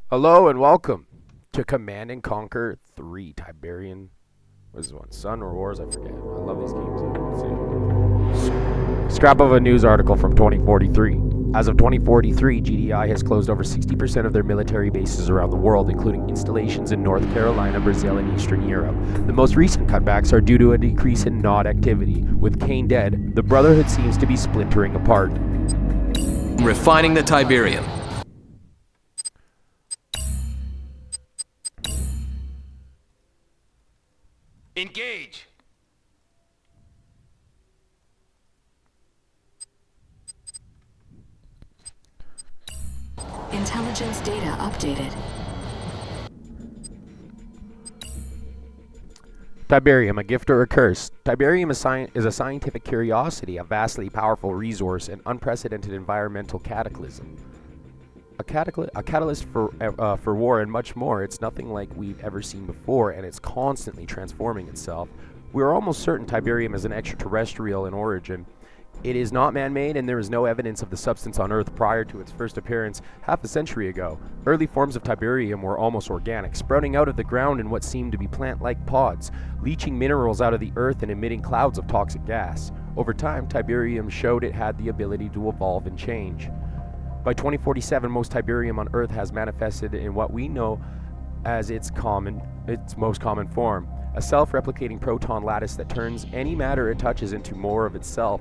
Hello and welcome to Command and Conquer 3 Tiberian. What is this one? Sun or Wars? I forget. I love these games. Scrap of a news article from 2043. As of 2043, GDI has closed over 60% of their military bases around the world, including installations in North Carolina, Brazil, and Eastern Europe. The most recent cutbacks are due to a decrease in Nod activity. With Kane dead, the Brotherhood seems to be splintering apart. Refining the Tiberium. Engage! Intelligence data updated. Tiberium, a gift or a curse. Tiberium is a scientific curiosity, a vastly powerful resource, an unprecedented environmental cataclysm. A catalyst for war and much more. It's nothing like we've ever seen before, and it's constantly transforming itself. We're almost certain Tiberium is an extraterrestrial in origin. It is not man-made, and there is no evidence of the substance on Earth prior to its first appearance half a century ago. Early forms of Tiberium were almost organic, sprouting out of the ground in what seemed to be plant-like pods, leaching minerals out of the Earth and emitting clouds of toxic gas. Over time, Tiberium showed it had the ability to evolve and change. By 2047, most Tiberium on Earth has manifested in what we know as its most common form, a self-replicating proton lattice that turns any matter it touches into more of itself,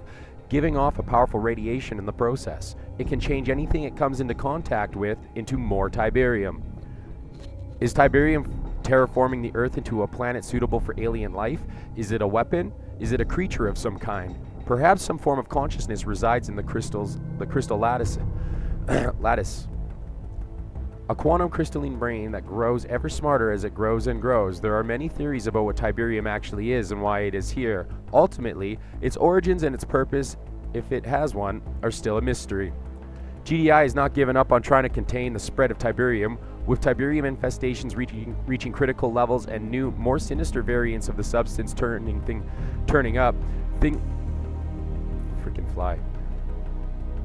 giving off a powerful radiation in the process. It can change anything it comes into contact with into more Tiberium. Is Tiberium terraforming the Earth into a planet suitable for alien life? Is it a weapon? Is it a creature of some kind? Perhaps some form of consciousness resides in the crystal lattice. A quantum crystalline brain that grows ever smarter as it grows and grows. There are many theories about what Tiberium actually is and why it is here. Ultimately, its origins and its purpose, if it has one, are still a mystery. GDI has not given up on trying to contain the spread of Tiberium, with Tiberium infestations reaching critical levels and new, more sinister variants of the substance turning up. Freaking fly.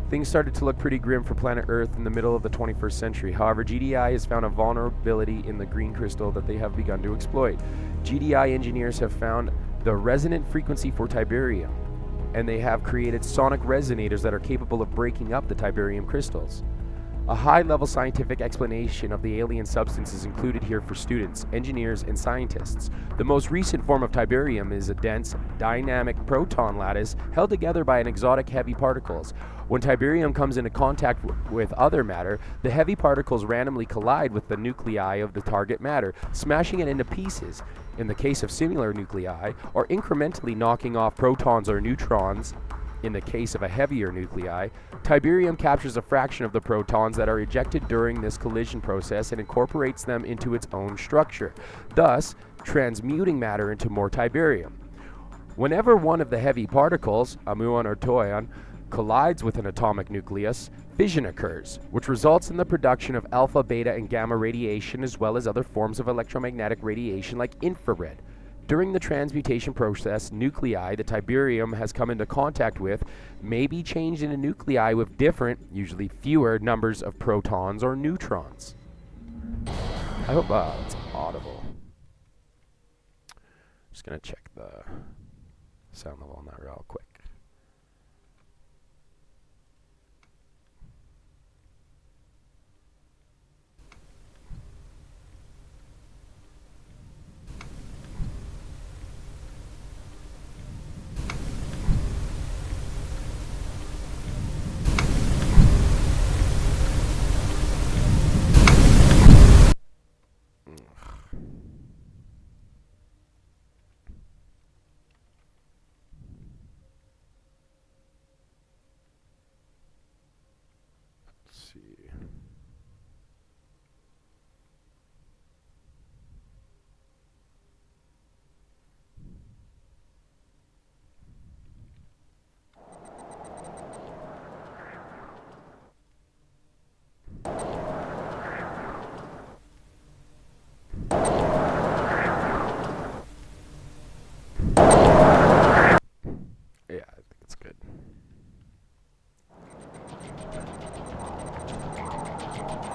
Things started to look pretty grim for planet Earth in the middle of the 21st century. However, GDI has found a vulnerability in the green crystal that they have begun to exploit. GDI engineers have found the resonant frequency for Tiberium, and they have created sonic resonators that are capable of breaking up the Tiberium crystals. A high-level scientific explanation of the alien substance is included here for students, engineers, and scientists. The most recent form of Tiberium is a dense, dynamic proton lattice held together by an exotic heavy particles. When Tiberium comes into contact with other matter, the heavy particles randomly collide with the nuclei of the target matter, smashing it into pieces, in the case of similar nuclei, or incrementally knocking off protons or neutrons. In the case of a heavier nuclei, Tiberium captures a fraction of the protons that are ejected during this collision process and incorporates them into its own structure, thus transmuting matter into more Tiberium. Whenever one of the heavy particles, a muon or toyon, collides with an atomic nucleus, fission occurs, which results in the production of alpha, beta, and gamma radiation, as well as other forms of electromagnetic radiation like infrared. During the transmutation process, nuclei the Tiberium has come into contact with may be changed into nuclei with different, usually fewer, numbers of protons or neutrons. I hope it's audible. Just gonna check the sound level on that real quick.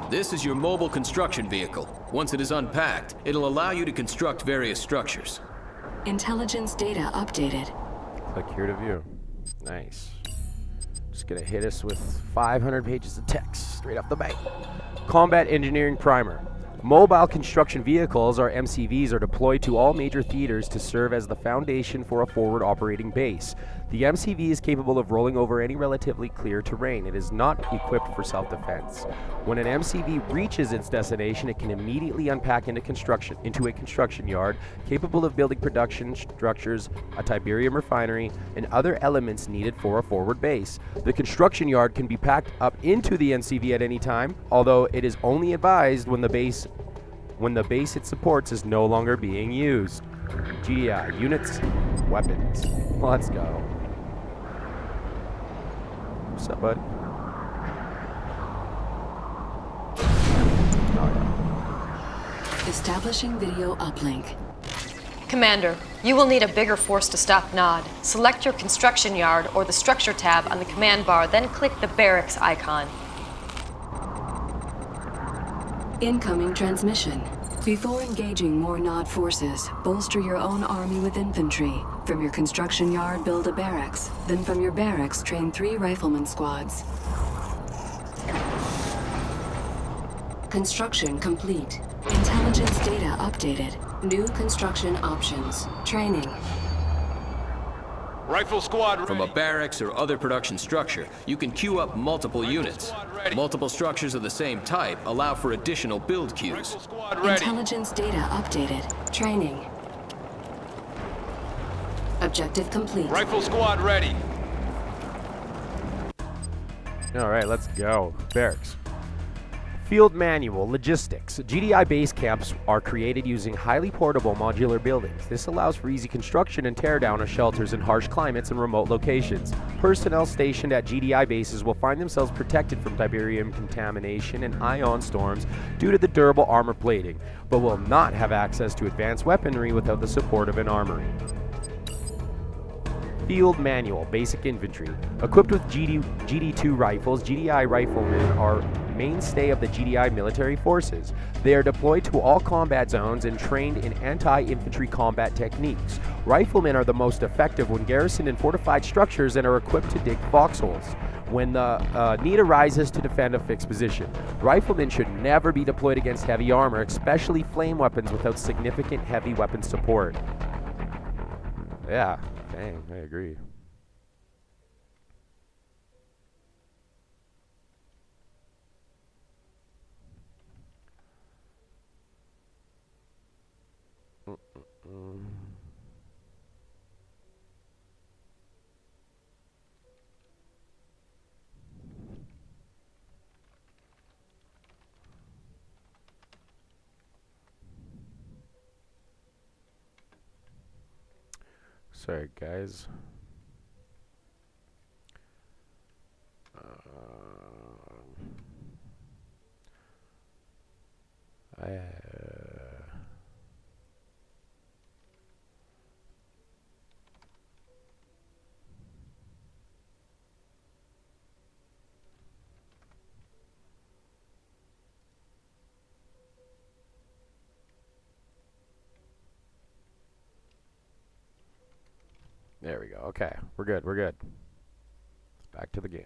This is your mobile construction vehicle. Once it is unpacked, it'll allow you to construct various structures. Intelligence data updated. Click here to view. Nice. Just gonna hit us with 500 pages of text straight off the bat. Combat Engineering Primer. Mobile construction vehicles, or MCVs, are deployed to all major theaters to serve as the foundation for a forward operating base. The MCV is capable of rolling over any relatively clear terrain. It is not equipped for self-defense. When an MCV reaches its destination, it can immediately unpack into a construction yard, capable of building production structures, a Tiberium refinery, and other elements needed for a forward base. The construction yard can be packed up into the MCV at any time, although it is only advised when the base it supports is no longer being used. GDI, units, weapons. Let's go. What's up, bud? Establishing video uplink. Commander, you will need a bigger force to stop Nod. Select your construction yard or the structure tab on the command bar, then click the barracks icon. Incoming transmission. Before engaging more Nod forces, bolster your own army with infantry. From your construction yard, build a barracks. Then from your barracks, train 3 rifleman squads. Construction complete. Intelligence data updated. New construction options. Training. Rifle squad ready. From a barracks or other production structure, you can queue up multiple units. Multiple structures of the same type allow for additional build queues. Rifle squad ready. Intelligence data updated. Training. Objective complete. Rifle squad ready. All right, let's go. Barracks. Field manual, logistics. GDI base camps are created using highly portable modular buildings. This allows for easy construction and teardown of shelters in harsh climates and remote locations. Personnel stationed at GDI bases will find themselves protected from Tiberium contamination and ion storms due to the durable armor plating, but will not have access to advanced weaponry without the support of an armory. Field manual, basic infantry. Equipped with GD2 rifles, GDI riflemen are mainstay of the GDI military forces. They are deployed to all combat zones and trained in anti-infantry combat techniques. Riflemen are the most effective when garrisoned in fortified structures and are equipped to dig foxholes when the need arises to defend a fixed position. Riflemen should never be deployed against heavy armor, especially flame weapons without significant heavy weapon support. Yeah, dang, I agree. Sorry, guys. There we go. Okay, we're good. We're good. Back to the game.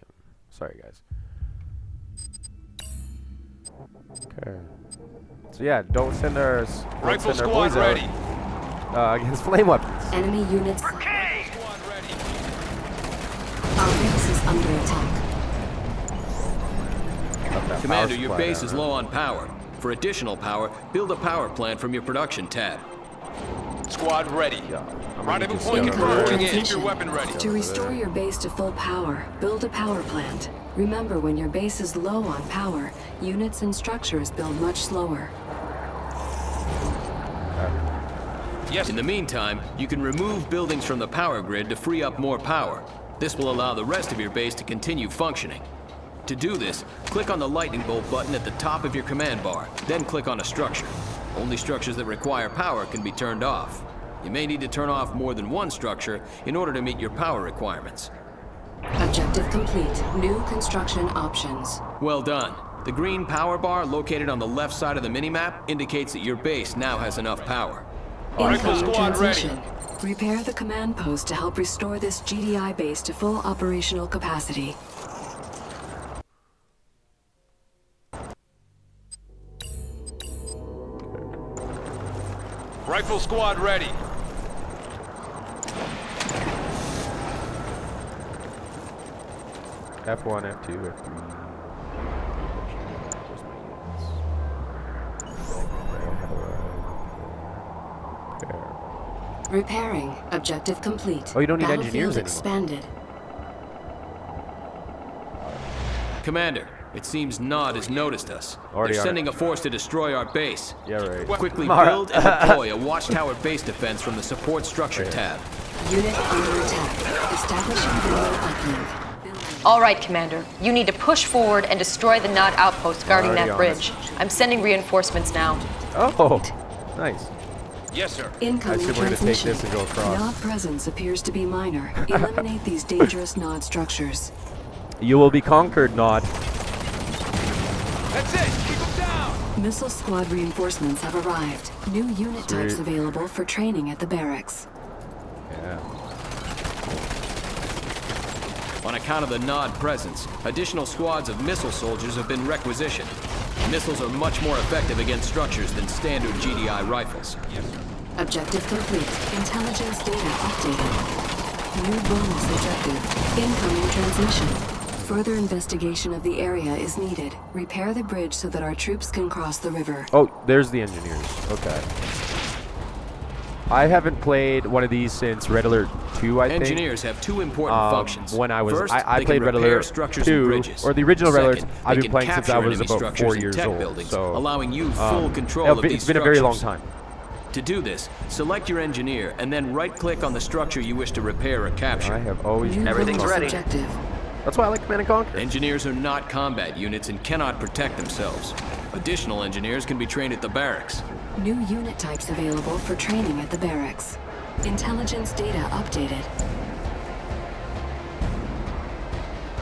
Sorry, guys. Okay. So yeah, don't send our Rifle squad boys ready. out against flame weapons. Enemy units. Rifle squad ready. Our base is under attack. Commander, your base is low on power. For additional power, build a power plant from your production tab. Squad ready. Yeah. Rendezvous point Incoming confirmed. Keep your transmission. weapon ready. To restore your base to full power, build a power plant. Remember, when your base is low on power, units and structures build much slower. Yes. In the meantime, you can remove buildings from the power grid to free up more power. This will allow the rest of your base to continue functioning. To do this, click on the lightning bolt button at the top of your command bar, then click on a structure. Only structures that require power can be turned off. You may need to turn off more than one structure in order to meet your power requirements. Objective complete. New construction options. Well done. The green power bar located on the left side of the minimap indicates that your base now has enough power. Rifle Incoming squad ready. transmission. Repair the command post to help restore this GDI base to full operational capacity. Rifle squad ready. F1, F2, F3. Repairing. Objective complete. Oh, you don't need Battlefield engineers anymore. expanded. Commander, it seems Nod has noticed us. Already They're on sending it. a force to destroy our base. Yeah, right. Quickly Mara. build and deploy a watchtower base defense from the support structure tab. Unit under attack. Establishing video uplink. Building. All right, Commander. You need to push forward and destroy the Nod outpost guarding Already that on bridge. I'm sending reinforcements now. Oh, nice. Yes, sir. Incoming I assume we're gonna take transmission. this and go across. Nod presence appears to be minor. Eliminate these dangerous Nod structures. You will be conquered, Nod. That's it. Keep them down. Missile squad reinforcements have arrived. New unit types Sweet. available for training at the barracks. Yeah. On account of the Nod presence, additional squads of missile soldiers have been requisitioned. Missiles are much more effective against structures than standard GDI rifles. Objective complete. Intelligence data updated. New bonus objective. Incoming transmission. Further investigation of the area is needed. Repair the bridge so that our troops can cross the river. Oh, there's the engineers. Okay. I haven't played one of these since Red Alert 2, I think. Engineers have two important functions. When I was, First, I they played can Red repair Alert structures 2, and bridges. or the original Red Alert. Second, I've they been can playing since I capture was enemy about structures 4 and years tech old. buildings, So, allowing you full control of these it's been a very long structures. time. To do this, select your engineer and then right-click on the structure you wish to repair or capture. I have always. New bonus ready. objective. That's why I like Command and Conquer. Engineers are not combat units and cannot protect themselves. Additional engineers can be trained at the barracks. New unit types available for training at the barracks. Intelligence data updated.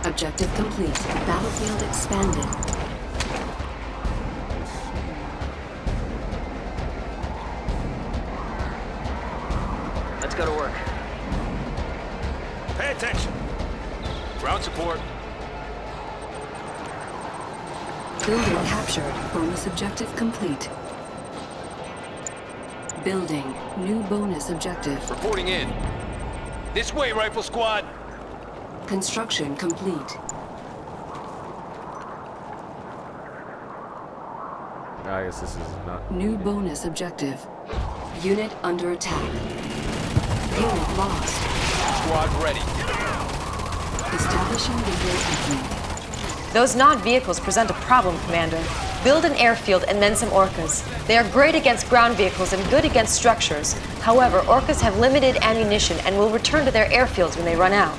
Objective complete. Battlefield expanded. Let's go to work. Pay attention. Ground support. Building captured. Bonus objective complete. Building. New bonus objective. Reporting in. This way, Rifle Squad. Construction complete. I guess this is not. New bonus objective. Unit under attack. Unit lost. Squad ready. Establishing video uplink. Those Nod vehicles present a problem, Commander. Build an airfield and then some Orcas. They are great against ground vehicles and good against structures. However, Orcas have limited ammunition and will return to their airfields when they run out.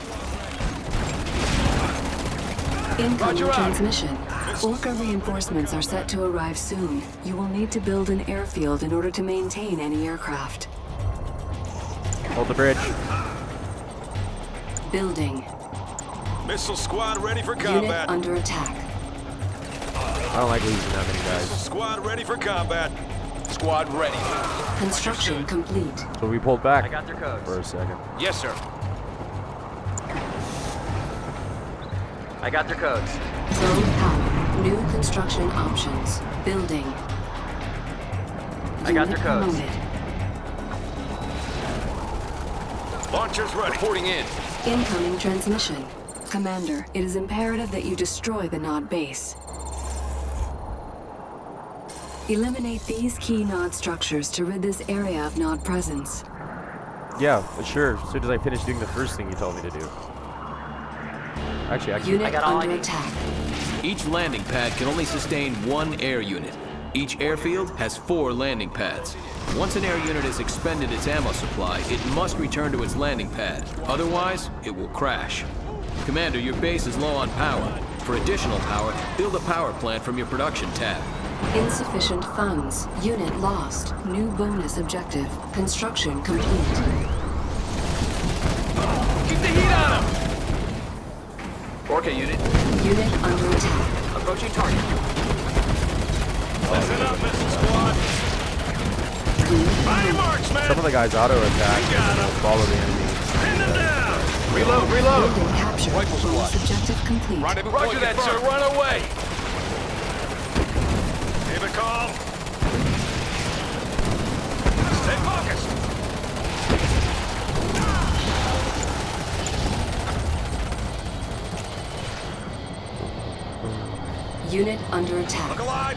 Incoming Roger out. transmission. Orca reinforcements are set to arrive soon. You will need to build an airfield in order to maintain any aircraft. Hold the bridge. Building. Missile squad ready for Unit combat. under attack. I don't like losing that many guys. Squad ready for combat. Squad ready. Construction complete. So we pulled back I got their codes. for a second. Yes, sir. I got their codes. Low power. New construction options. Building. I got their Unit codes. promoted. Launchers ready. Reporting in. Incoming transmission. Commander, it is imperative that you destroy the Nod base. Eliminate these key Nod structures to rid this area of Nod presence. Yeah, sure. As soon as I finish doing the first thing you told me to do. Actually, I can. Unit got all I under need. attack. Each landing pad can only sustain one air unit. Each airfield has 4 landing pads. Once an air unit has expended its ammo supply, it must return to its landing pad. Otherwise, it will crash. Commander, your base is low on power. For additional power, build a power plant from your production tab. Insufficient funds. Unit lost. New bonus objective. Construction complete. Keep the heat on them. Orca unit, Unit under attack. approaching target. Body marksman! Some of the guys auto attack and don't follow the enemy. Pin them down! Reload, reload! Building captured. Rifle squad. Bonus objective complete. Roger that, sir. Run away! Keep it calm. Stay focused. Unit under attack. Look alive.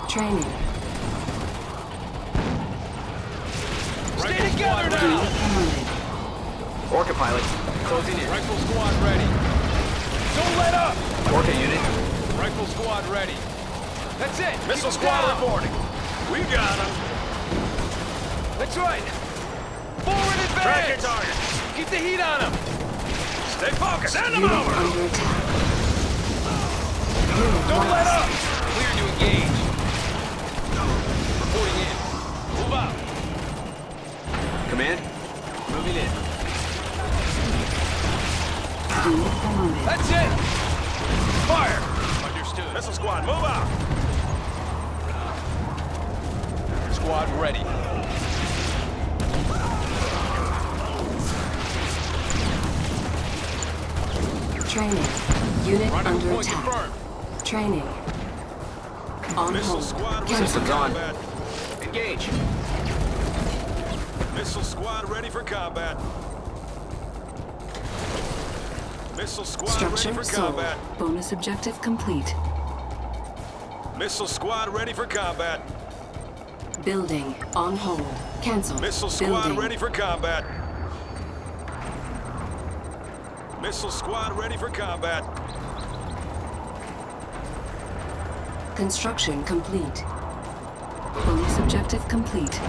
Training. Stay together now. Promoted. Orca pilot, closing in. Rifle squad ready. Don't let up. Orca unit, Rifle squad ready. That's it. Missile squad reporting. We got him. That's right. Forward advance. Track your target. Keep the heat on him. Stay focused. Send them Unit over. under attack. Don't let up. Clear to engage. Reporting in. Move out. command, moving in. Unit promoted. That's it. Fire. Understood. Missile squad, move out. Squad ready. Training. Unit Rendezvous under point attack. confirmed. Training. On Missile hold. squad ready Cancel. for combat. Engage. Missile squad ready for combat. Missile squad Structure ready for sold. combat. Bonus objective complete. Missile squad ready for combat. Building. On hold. Cancel. Missile squad Building. ready for combat. Missile squad ready for combat. Construction complete. Bonus objective complete.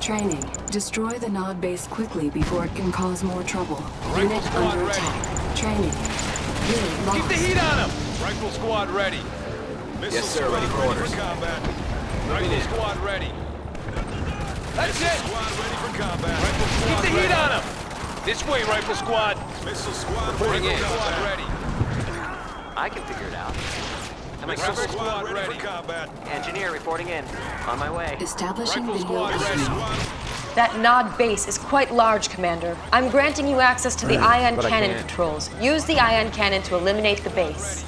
Training. Destroy the Nod base quickly before it can cause more trouble. Unit squad under ready. attack. Training. Unit lost. Keep the heat on him. Rifle squad ready. Missile Yes, sir, squad ready for orders. combat. Rifle squad ready. That's it. Squad ready for combat. Rifle squad Keep the heat on him. This way, rifle squad. Missile squad Reporting rifle in. squad ready. I can figure it out. Am I Missile covered? squad ready for combat. Engineer reporting in. On my way. Establishing Rifle video squad ready. link. That Nod base is quite large, Commander. I'm granting you access to the ion but I cannon can't. controls. Use the ion cannon to eliminate the base.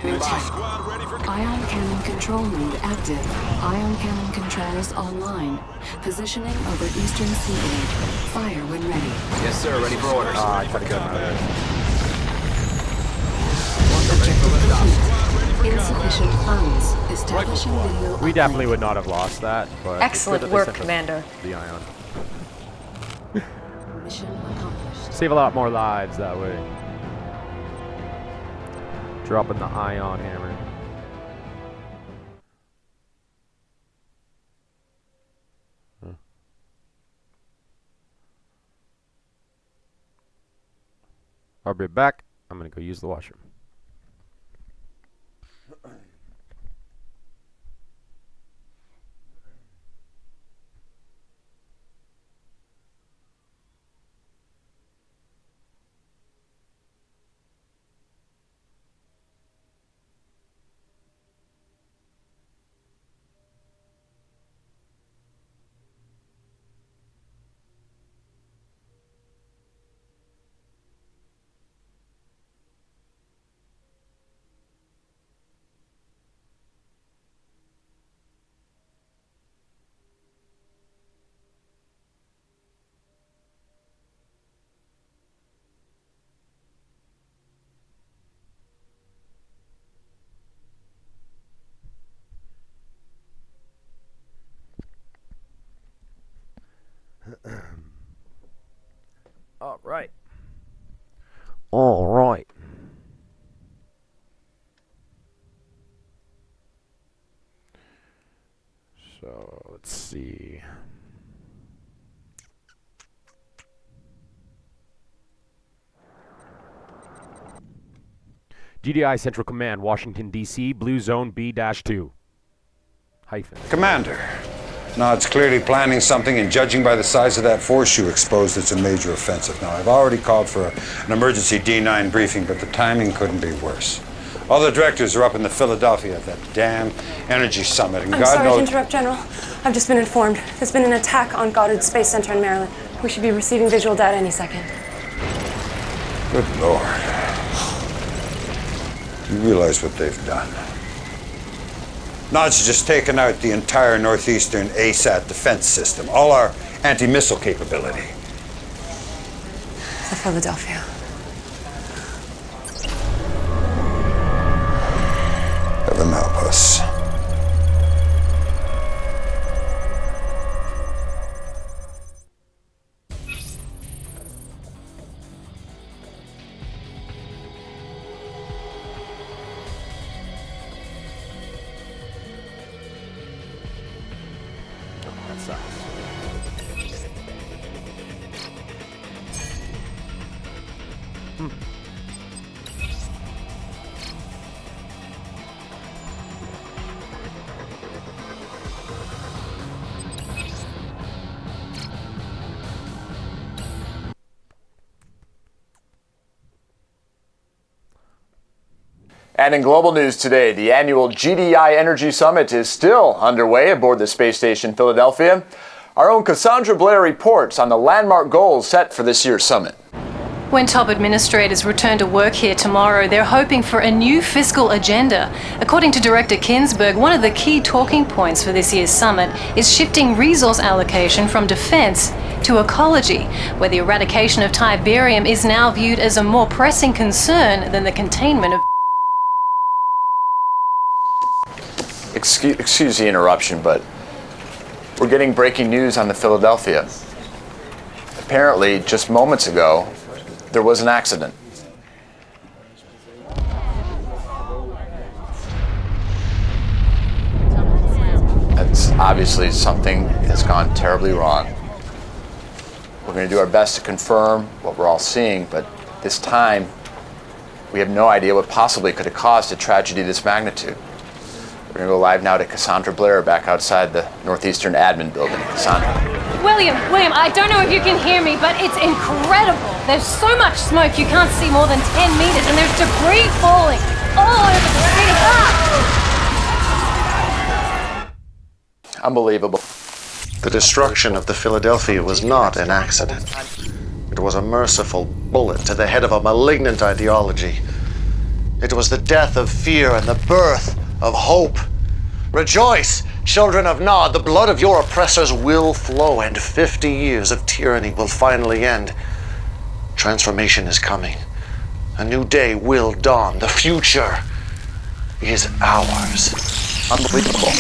Missile squad ready for Ion cannon control node active. Ion cannon controls online. Positioning over eastern seaboard. Fire when ready. Yes, sir. Ready for orders. Ah, I tried to get him out of there. Insufficient funds. Establishing video. We definitely would not have lost that, but it's Excellent good that they work, sent us Commander. The ion. Mission accomplished. Save a lot more lives that way. Dropping the ion hammer. Huh. I'll be back. I'm gonna go use the washroom. All right. All right. So let's see. GDI Central Command, Washington, D.C., Blue Zone B-2. Hyphen. Commander, Nod's clearly planning something, and judging by the size of that force you exposed, it's a major offensive. Now, I've already called for an emergency D9 briefing, but the timing couldn't be worse. All the directors are up in the Philadelphia at that damn energy summit, and I'm God sorry knows... to interrupt, General. I've just been informed. There's been an attack on Goddard Space Center in Maryland. We should be receiving visual data any second. Good Lord. You realize what they've done? Nod's just taken out the entire northeastern ASAT defense system, all our anti-missile capability. The Philadelphia. Heaven help us. That sucks. And in global news today, the annual GDI Energy Summit is still underway aboard the space station Philadelphia. Our own Cassandra Blair reports on the landmark goals set for this year's summit. When top administrators return to work here tomorrow, they're hoping for a new fiscal agenda. According to Director Kinsberg, one of the key talking points for this year's summit is shifting resource allocation from defense to ecology, where the eradication of Tiberium is now viewed as a more pressing concern than the containment of... Excuse the interruption, but we're getting breaking news on the Philadelphia. Apparently, just moments ago, there was an accident. That's obviously something that's gone terribly wrong. We're going to do our best to confirm what we're all seeing, but this time, we have no idea what possibly could have caused a tragedy of this magnitude. We're going to go live now to Cassandra Blair back outside the Northeastern Admin Building. Cassandra. William, I don't know if you can hear me, but it's incredible. There's so much smoke you can't see more than 10 meters, and there's debris falling all over the city. Unbelievable. The destruction of the Philadelphia was not an accident. It was a merciful bullet to the head of a malignant ideology. It was the death of fear and the birth of hope. Rejoice, children of Nod, the blood of your oppressors will flow, and 50 years of tyranny will finally end. Transformation is coming. A new day will dawn. The future is ours. Unbelievable.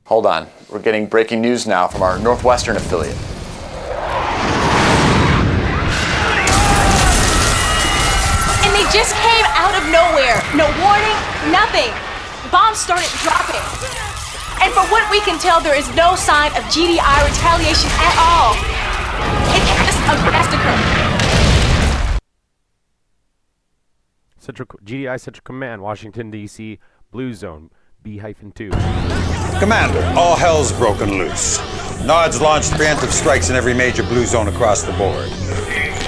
Hold on. We're getting breaking news now from our Northwestern affiliate. And they just came out of nowhere. No warning, nothing. Bombs started dropping. And from what we can tell, there is no sign of GDI retaliation at all. It's just a massacre. GDI Central Command, Washington, D.C., Blue Zone, B-2. Commander, all hell's broken loose. Nod's launched preemptive strikes in every major blue zone across the board.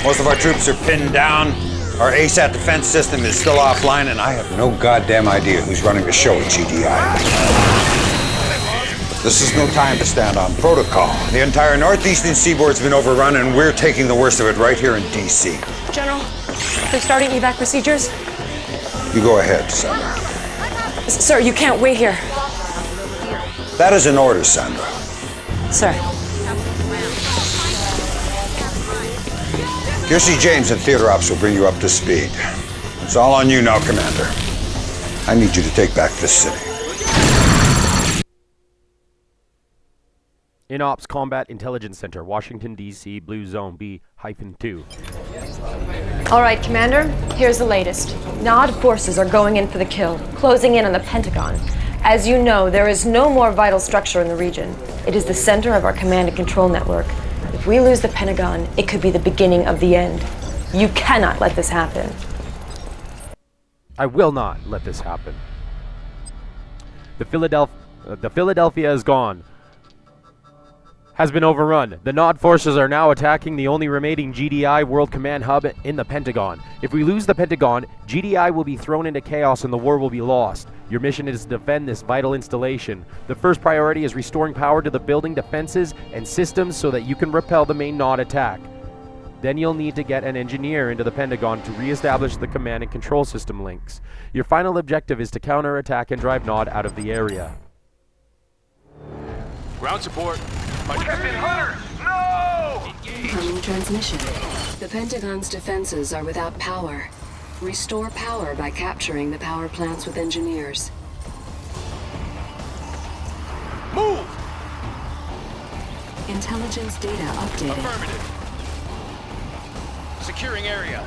Most of our troops are pinned down. Our ASAT defense system is still offline, and I have no goddamn idea who's running the show at GDI. This is no time to stand on protocol. The entire northeastern seaboard's been overrun, and we're taking the worst of it right here in D.C. General, they're starting evac procedures. You go ahead, Sandra. Sir, you can't wait here. That is an order, Sandra. Sir. Kiersey James and Theater Ops will bring you up to speed. It's all on you now, Commander. I need you to take back this city. In Ops Combat Intelligence Center, Washington, D.C., Blue Zone, B-2. All right, Commander, here's the latest. Nod forces are going in for the kill, closing in on the Pentagon. As you know, there is no more vital structure in the region. It is the center of our command and control network. If we lose the Pentagon, it could be the beginning of the end. You cannot let this happen. I will not let this happen. The Philadelphia is gone. has been overrun. The Nod forces are now attacking the only remaining GDI World Command Hub in the Pentagon. If we lose the Pentagon, GDI will be thrown into chaos and the war will be lost. Your mission is to defend this vital installation. The first priority is restoring power to the building defenses and systems so that you can repel the main Nod attack. Then you'll need to get an engineer into the Pentagon to re-establish the command and control system links. Your final objective is to counterattack and drive Nod out of the area. Ground support. Captain Hunter! No! Incoming transmission. The Pentagon's defenses are without power. Restore power by capturing the power plants with engineers. Move! Intelligence data updated. Affirmative. Securing area.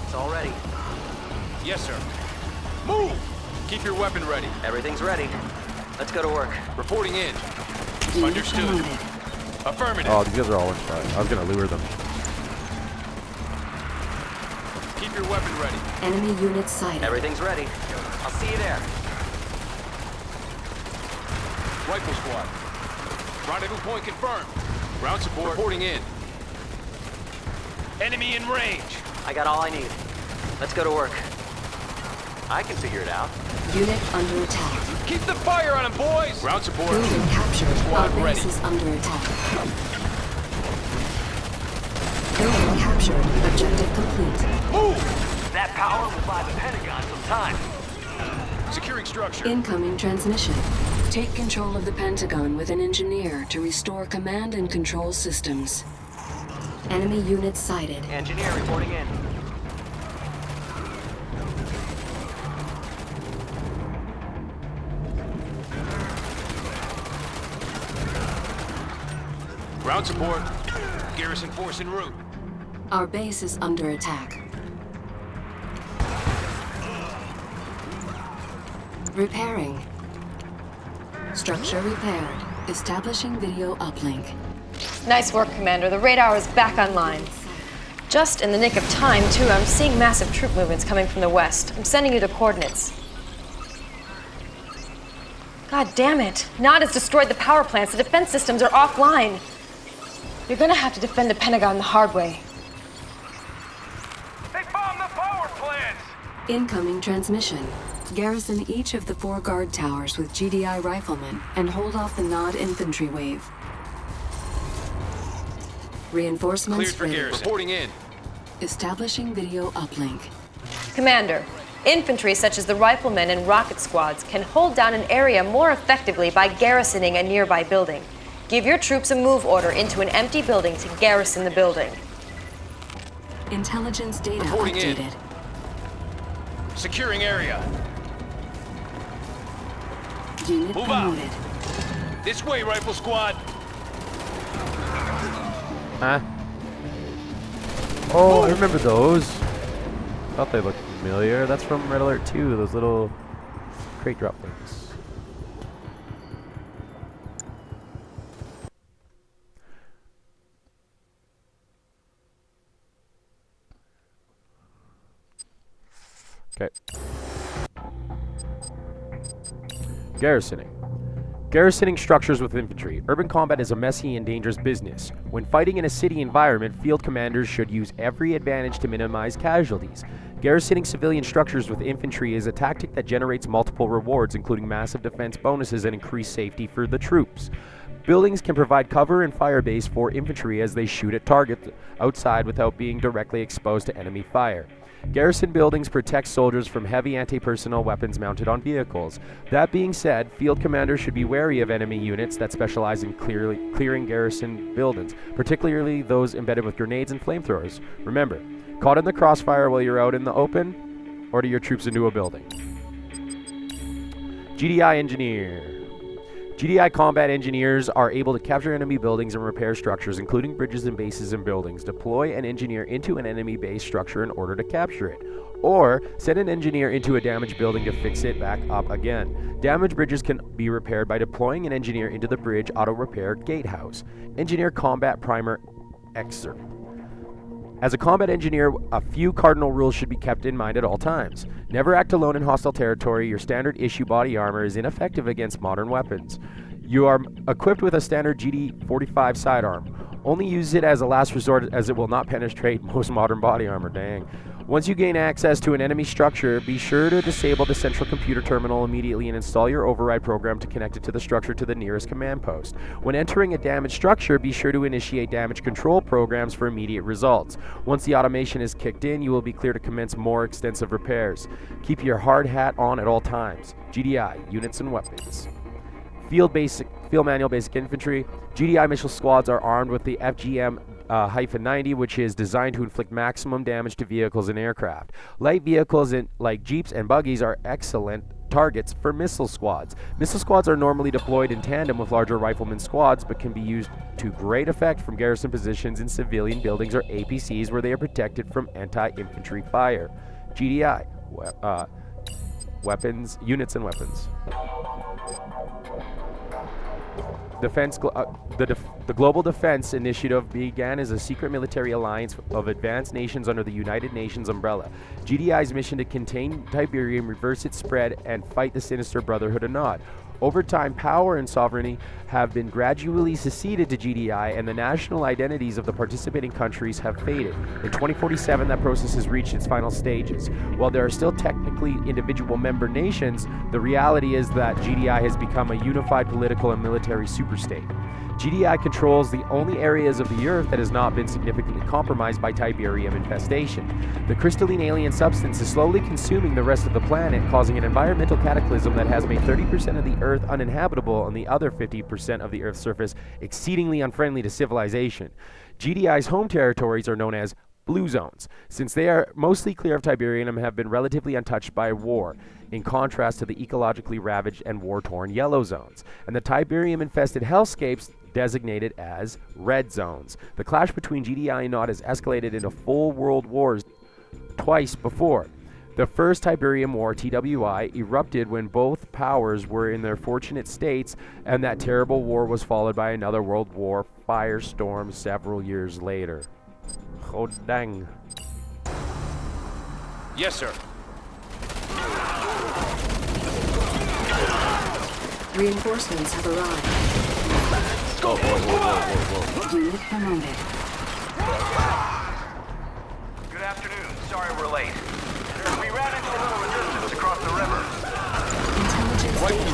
It's all ready. Yes, sir. Move! Keep your weapon ready. Everything's ready. Let's go to work. Reporting in. Unit Understood. promoted. Affirmative. Oh, these guys are all in front. I was gonna lure them. Keep your weapon ready. Enemy units sighted. Everything's ready. I'll see you there. Rifle squad. Rendezvous point confirmed. Ground support. Reporting in. Enemy in range. I got all I need. Let's go to work. I can figure it out. Unit under attack. Keep the fire on them, boys! Ground support. Building captured. Our Squad ready. base is under attack. Building captured. Objective complete. Move! That power will buy the Pentagon some time. Securing structure. Incoming transmission. Take control of the Pentagon with an engineer to restore command and control systems. Enemy units sighted. Engineer reporting in. Ground support. Garrison force en route. Our base is under attack. Repairing. Structure repaired. Establishing video uplink. Nice work, Commander. The radar is back online. Just in the nick of time, too. I'm seeing massive troop movements coming from the west. I'm sending you the coordinates. God damn it. Nod has destroyed the power plants. The defense systems are offline. You're gonna have to defend the Pentagon the hard way. They bombed the power plants! Incoming transmission. Garrison each of the 4 guard towers with GDI riflemen and hold off the Nod infantry wave. Reinforcements Cleared for ready. Garrison. Reporting in. Establishing video uplink. Commander, infantry such as the riflemen and rocket squads can hold down an area more effectively by garrisoning a nearby building. Give your troops a move order into an empty building to garrison the building. Intelligence data Reporting updated. in. Securing area. Unit Move out. promoted. This way, rifle squad. Huh? Oh, I remember those. Thought they looked familiar. That's from Red Alert 2, those little crate drop things. Okay. Garrisoning. Garrisoning structures with infantry. Urban combat is a messy and dangerous business. When fighting in a city environment, field commanders should use every advantage to minimize casualties. Garrisoning civilian structures with infantry is a tactic that generates multiple rewards, including massive defense bonuses and increased safety for the troops. Buildings can provide cover and fire base for infantry as they shoot at targets outside without being directly exposed to enemy fire. Garrison buildings protect soldiers from heavy anti-personnel weapons mounted on vehicles. That being said, field commanders should be wary of enemy units that specialize in clearing garrison buildings, particularly those embedded with grenades and flamethrowers. Remember, caught in the crossfire while you're out in the open, order your troops into a building. GDI engineer. GDI combat engineers are able to capture enemy buildings and repair structures, including bridges and bases and buildings. Deploy an engineer into an enemy base structure in order to capture it. Or send an engineer into a damaged building to fix it back up again. Damaged bridges can be repaired by deploying an engineer into the bridge auto repair gatehouse. Engineer combat primer excerpt. As a combat engineer, a few cardinal rules should be kept in mind at all times. Never act alone in hostile territory. Your standard issue body armor is ineffective against modern weapons. You are equipped with a standard GD-45 sidearm. Only use it as a last resort as it will not penetrate most modern body armor. Dang. Once you gain access to an enemy structure, be sure to disable the central computer terminal immediately and install your override program to connect it to the structure to the nearest command post. When entering a damaged structure, be sure to initiate damage control programs for immediate results. Once the automation is kicked in, you will be clear to commence more extensive repairs. Keep your hard hat on at all times. GDI, units and weapons. Field manual basic infantry. GDI missile squads are armed with the FGM-90, which is designed to inflict maximum damage to vehicles and aircraft. Light vehicles like jeeps and buggies are excellent targets for missile squads. Missile squads are normally deployed in tandem with larger rifleman squads, but can be used to great effect from garrison positions in civilian buildings or APCs where they are protected from anti-infantry fire. GDI, weapons, units and weapons. The Global Defense Initiative began as a secret military alliance of advanced nations under the United Nations umbrella. GDI's mission to contain Tiberium, reverse its spread, and fight the sinister Brotherhood of Nod. Over time, power and sovereignty have been gradually seceded to GDI, and the national identities of the participating countries have faded. In 2047, that process has reached its final stages. While there are still technically individual member nations, the reality is that GDI has become a unified political and military superstate. GDI controls the only areas of the Earth that has not been significantly compromised by Tiberium infestation. The crystalline alien substance is slowly consuming the rest of the planet, causing an environmental cataclysm that has made 30% of the Earth uninhabitable and the other 50% of the Earth's surface exceedingly unfriendly to civilization. GDI's home territories are known as blue zones, since they are mostly clear of Tiberium and have been relatively untouched by war, in contrast to the ecologically ravaged and war-torn yellow zones, and the Tiberium-infested hellscapes designated as red zones. The clash between GDI and Nod has escalated into full world wars twice before. The first Tiberium War, TWI, erupted when both powers were in their fortunate states, and that terrible war was followed by another world war firestorm several years later. Oh dang. Yes, sir. Reinforcements have arrived. Whoa. Unit promoted. Good afternoon. Sorry we're late. We ran into a little resistance across the river. Intelligence data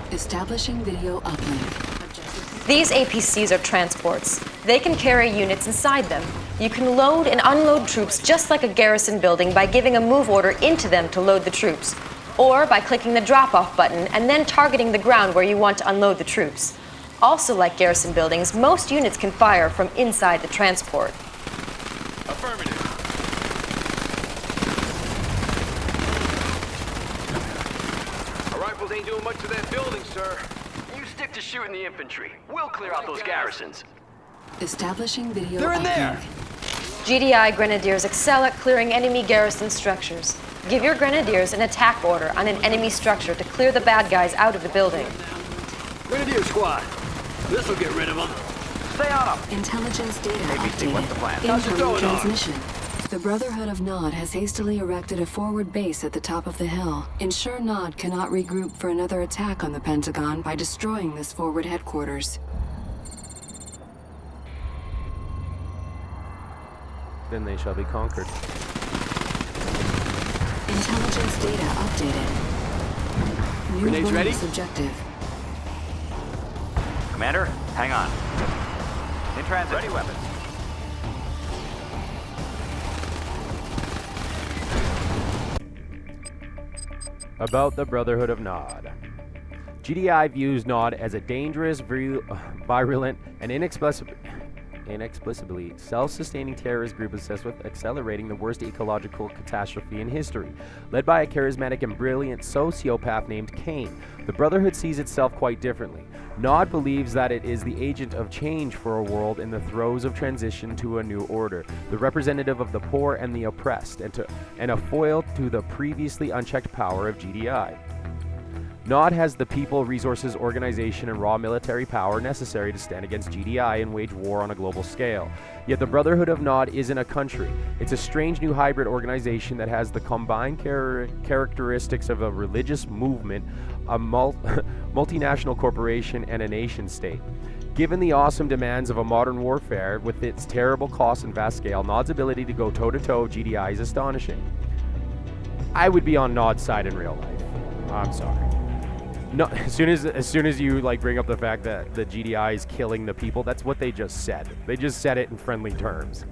updated. Establishing video uplink. These APCs are transports. They can carry units inside them. You can load and unload troops just like a garrison building by giving a move order into them to load the troops, or by clicking the drop-off button and then targeting the ground where you want to unload the troops. Also like garrison buildings, most units can fire from inside the transport. Affirmative. Our rifles ain't doing much to that building, sir. You stick to shooting the infantry. We'll clear out those garrisons. Establishing video They're in there! GDI Grenadiers excel at clearing enemy garrison structures. Give your Grenadiers an attack order on an enemy structure to clear the bad guys out of the building. Grenadier squad. This'll get rid of them. Stay on them. Intelligence data updated. what's the plan? How's it Incoming going on? transmission. The Brotherhood of Nod has hastily erected a forward base at the top of the hill. Ensure Nod cannot regroup for another attack on the Pentagon by destroying this forward headquarters. Then they shall be conquered. Intelligence data updated. New Grenades ready? bonus objective. Commander, hang on. In transit. Ready weapons. About the Brotherhood of Nod. GDI views Nod as a dangerous, virulent, and inexplicably self-sustaining terrorist group obsessed with accelerating the worst ecological catastrophe in history. Led by a charismatic and brilliant sociopath named Kane, the Brotherhood sees itself quite differently. Nod believes that it is the agent of change for a world in the throes of transition to a new order, the representative of the poor and the oppressed, and a foil to the previously unchecked power of GDI. Nod has the people, resources, organization, and raw military power necessary to stand against GDI and wage war on a global scale. Yet the Brotherhood of Nod isn't a country. It's a strange new hybrid organization that has the combined characteristics of a religious movement, a multinational corporation, and a nation state. Given the awesome demands of a modern warfare, with its terrible cost and vast scale, Nod's ability to go toe-to-toe with GDI is astonishing. I would be on Nod's side in real life. I'm sorry. No, as soon as you like bring up the fact that the GDI is killing the people, that's what they just said. They just said it in friendly terms.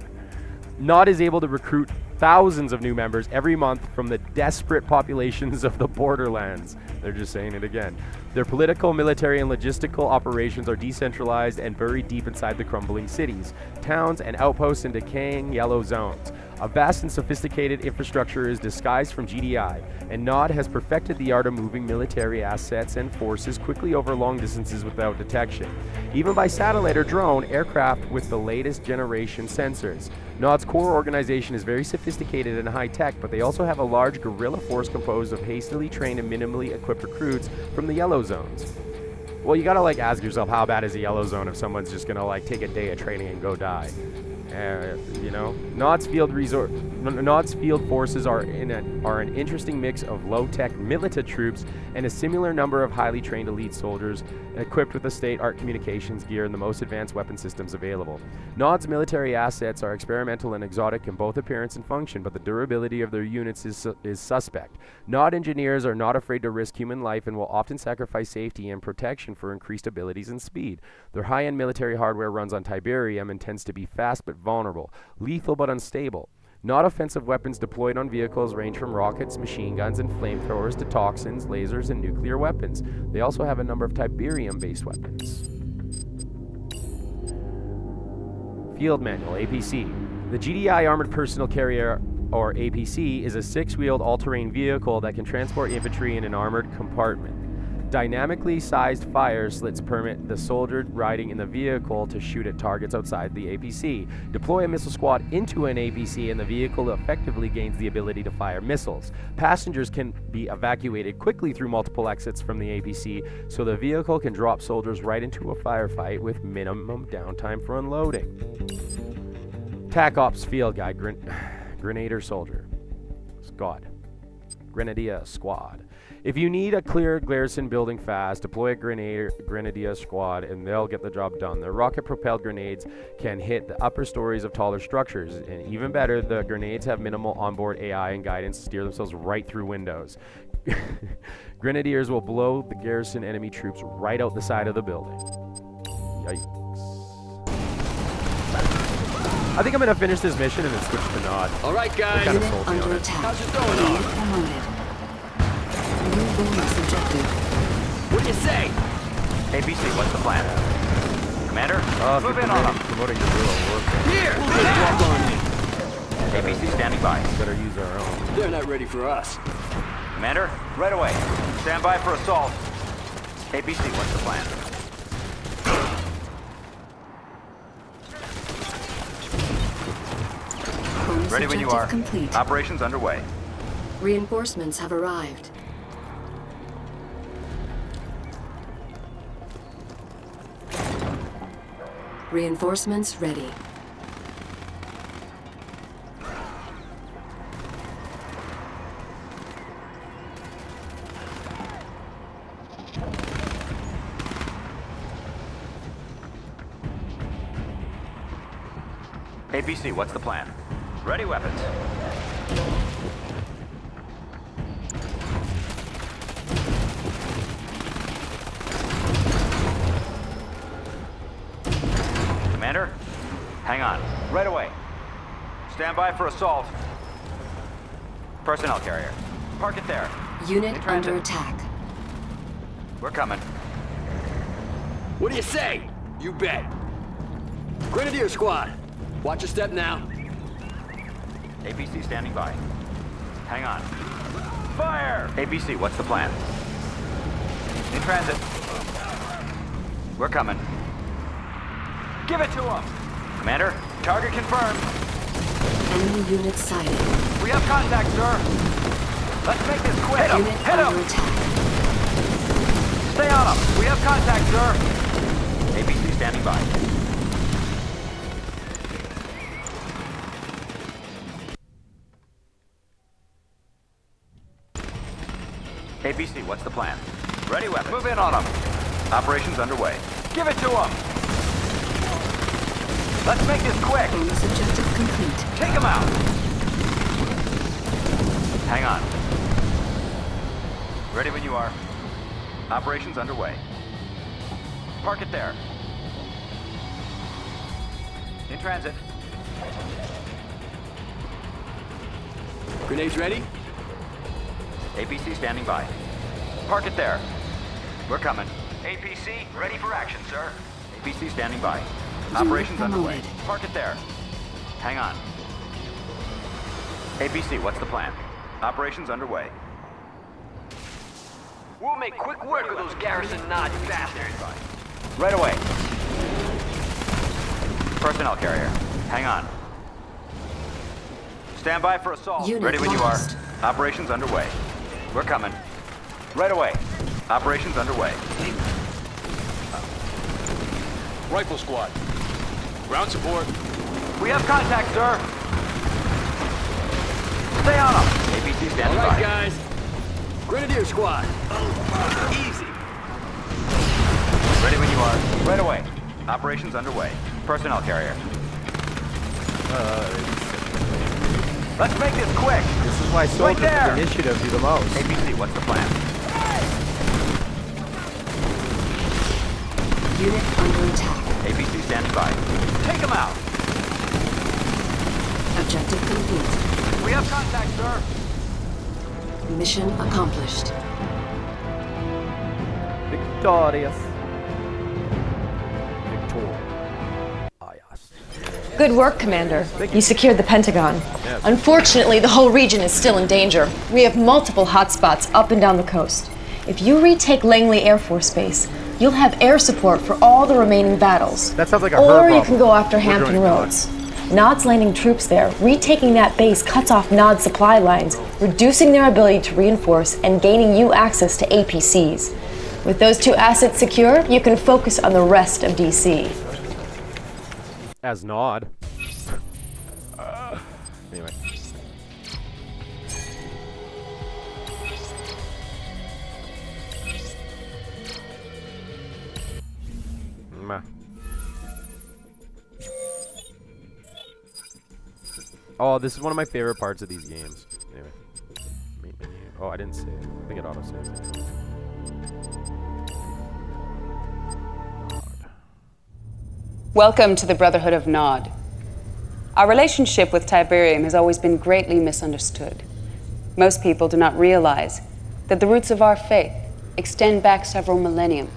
Nod is able to recruit thousands of new members every month from the desperate populations of the borderlands. They're just saying it again. Their political, military, and logistical operations are decentralized and buried deep inside the crumbling cities, towns, and outposts in decaying yellow zones. A vast and sophisticated infrastructure is disguised from GDI, and Nod has perfected the art of moving military assets and forces quickly over long distances without detection, even by satellite or drone aircraft with the latest generation sensors. Nod's core organization is very sophisticated and high-tech, but they also have a large guerrilla force composed of hastily trained and minimally equipped recruits from the yellow zones. Well, you gotta like ask yourself, how bad is a yellow zone if someone's just gonna like take a day of training and go die? You know, Nod's field forces are an interesting mix of low-tech milita troops and a similar number of highly trained elite soldiers equipped with the state-art communications gear and the most advanced weapon systems available. Nod's military assets are experimental and exotic in both appearance and function, but the durability of their units is suspect. Nod engineers are not afraid to risk human life and will often sacrifice safety and protection for increased abilities and speed. Their high-end military hardware runs on Tiberium and tends to be fast but vulnerable, lethal but unstable. Not offensive weapons deployed on vehicles range from rockets, machine guns, and flamethrowers to toxins, lasers, and nuclear weapons. They also have a number of Tiberium-based weapons. Field Manual, APC. The GDI Armored Personnel Carrier, or APC, is a six-wheeled all-terrain vehicle that can transport infantry in an armored compartment. Dynamically sized fire slits permit the soldier riding in the vehicle to shoot at targets outside the APC. Deploy a missile squad into an APC and the vehicle effectively gains the ability to fire missiles. Passengers can be evacuated quickly through multiple exits from the APC, so the vehicle can drop soldiers right into a firefight with minimum downtime for unloading. TAC Ops Field Guide, Grenadier Soldier. Squad. Grenadier Squad. If you need a clear garrison building fast, deploy a Grenadier Squad and they'll get the job done. Their rocket-propelled grenades can hit the upper stories of taller structures, and even better, the grenades have minimal onboard AI and guidance to steer themselves right through windows. Grenadiers will blow the garrison enemy troops right out the side of the building. Yikes. I think I'm gonna finish this mission and then switch to Nod. All right, guys. Unit under attack. How's it going on? Promoted. New bonus objective. What do you say? ABC, what's the plan? Commander, move in on them. Promoting guerrilla warfare. Here! Walk on me. ABC standing by. Better use our own. They're not ready for us. Commander, right away. Stand by for assault. ABC, what's the plan? Bonus Ready when you are. complete. Operations underway. Reinforcements have arrived. Reinforcements ready. ABC, what's the plan? Ready weapons. Commander, hang on. Right away. Stand by for assault. Personnel carrier. Park it there. Unit under attack. We're coming. What do you say? You bet. Grenadier Squad, watch your step now. ABC standing by. Hang on. Fire! ABC, what's the plan? In transit. We're coming. Give it to him! Commander, target confirmed. Enemy unit sighted. We have contact, sir. Let's make this quick. Hit him! Unit Hit under him! attack. Stay on them. We have contact, sir. APC standing by. APC, what's the plan? Ready weapons. Move in on them. Operations underway. Give it to them. Let's make this quick. Bonus objective complete. Take them out. Hang on. Ready when you are. Operations underway. Park it there. In transit. Grenades ready? APC standing by. Park it there. We're coming. APC, ready for action, sir. APC standing by. Operations underway. Park it there. Hang on. APC, what's the plan? Operations underway. We'll make quick work of those garrison Nazi bastards. Right away. Personnel carrier. Hang on. Stand by for assault. Unit Ready when you are. lost. Operations underway. We're coming. Right away. Operations underway. Rifle squad. Ground support. We have contact, sir. Stay on them. APC standing All right, by. guys. Grenadier squad. Easy. Ready when you are. Right away. Operations underway. Personnel carrier. Let's make this quick. This is why soldiers with initiative do the most. APC, what's the plan? Unit under attack. APC standing by. Take them out. Objective complete. We have contact, sir. Mission accomplished. Victorious. Good work, Commander. You secured the Pentagon. Unfortunately, the whole region is still in danger. We have multiple hotspots up and down the coast. If you retake Langley Air Force Base, you'll have air support for all the remaining battles. That sounds like a Or you problem. can go after Hampton Roads. Nod's landing troops there. Retaking that base cuts off Nod's supply lines, reducing their ability to reinforce and gaining you access to APCs. With those two assets secure, you can focus on the rest of DC. As Nod. Anyway. Meh. Oh, this is one of my favorite parts of these games. Anyway. Main menu. Oh, I didn't save. I think it auto-saved. Welcome to the Brotherhood of Nod. Our relationship with Tiberium has always been greatly misunderstood. Most people do not realize that the roots of our faith extend back several millennium,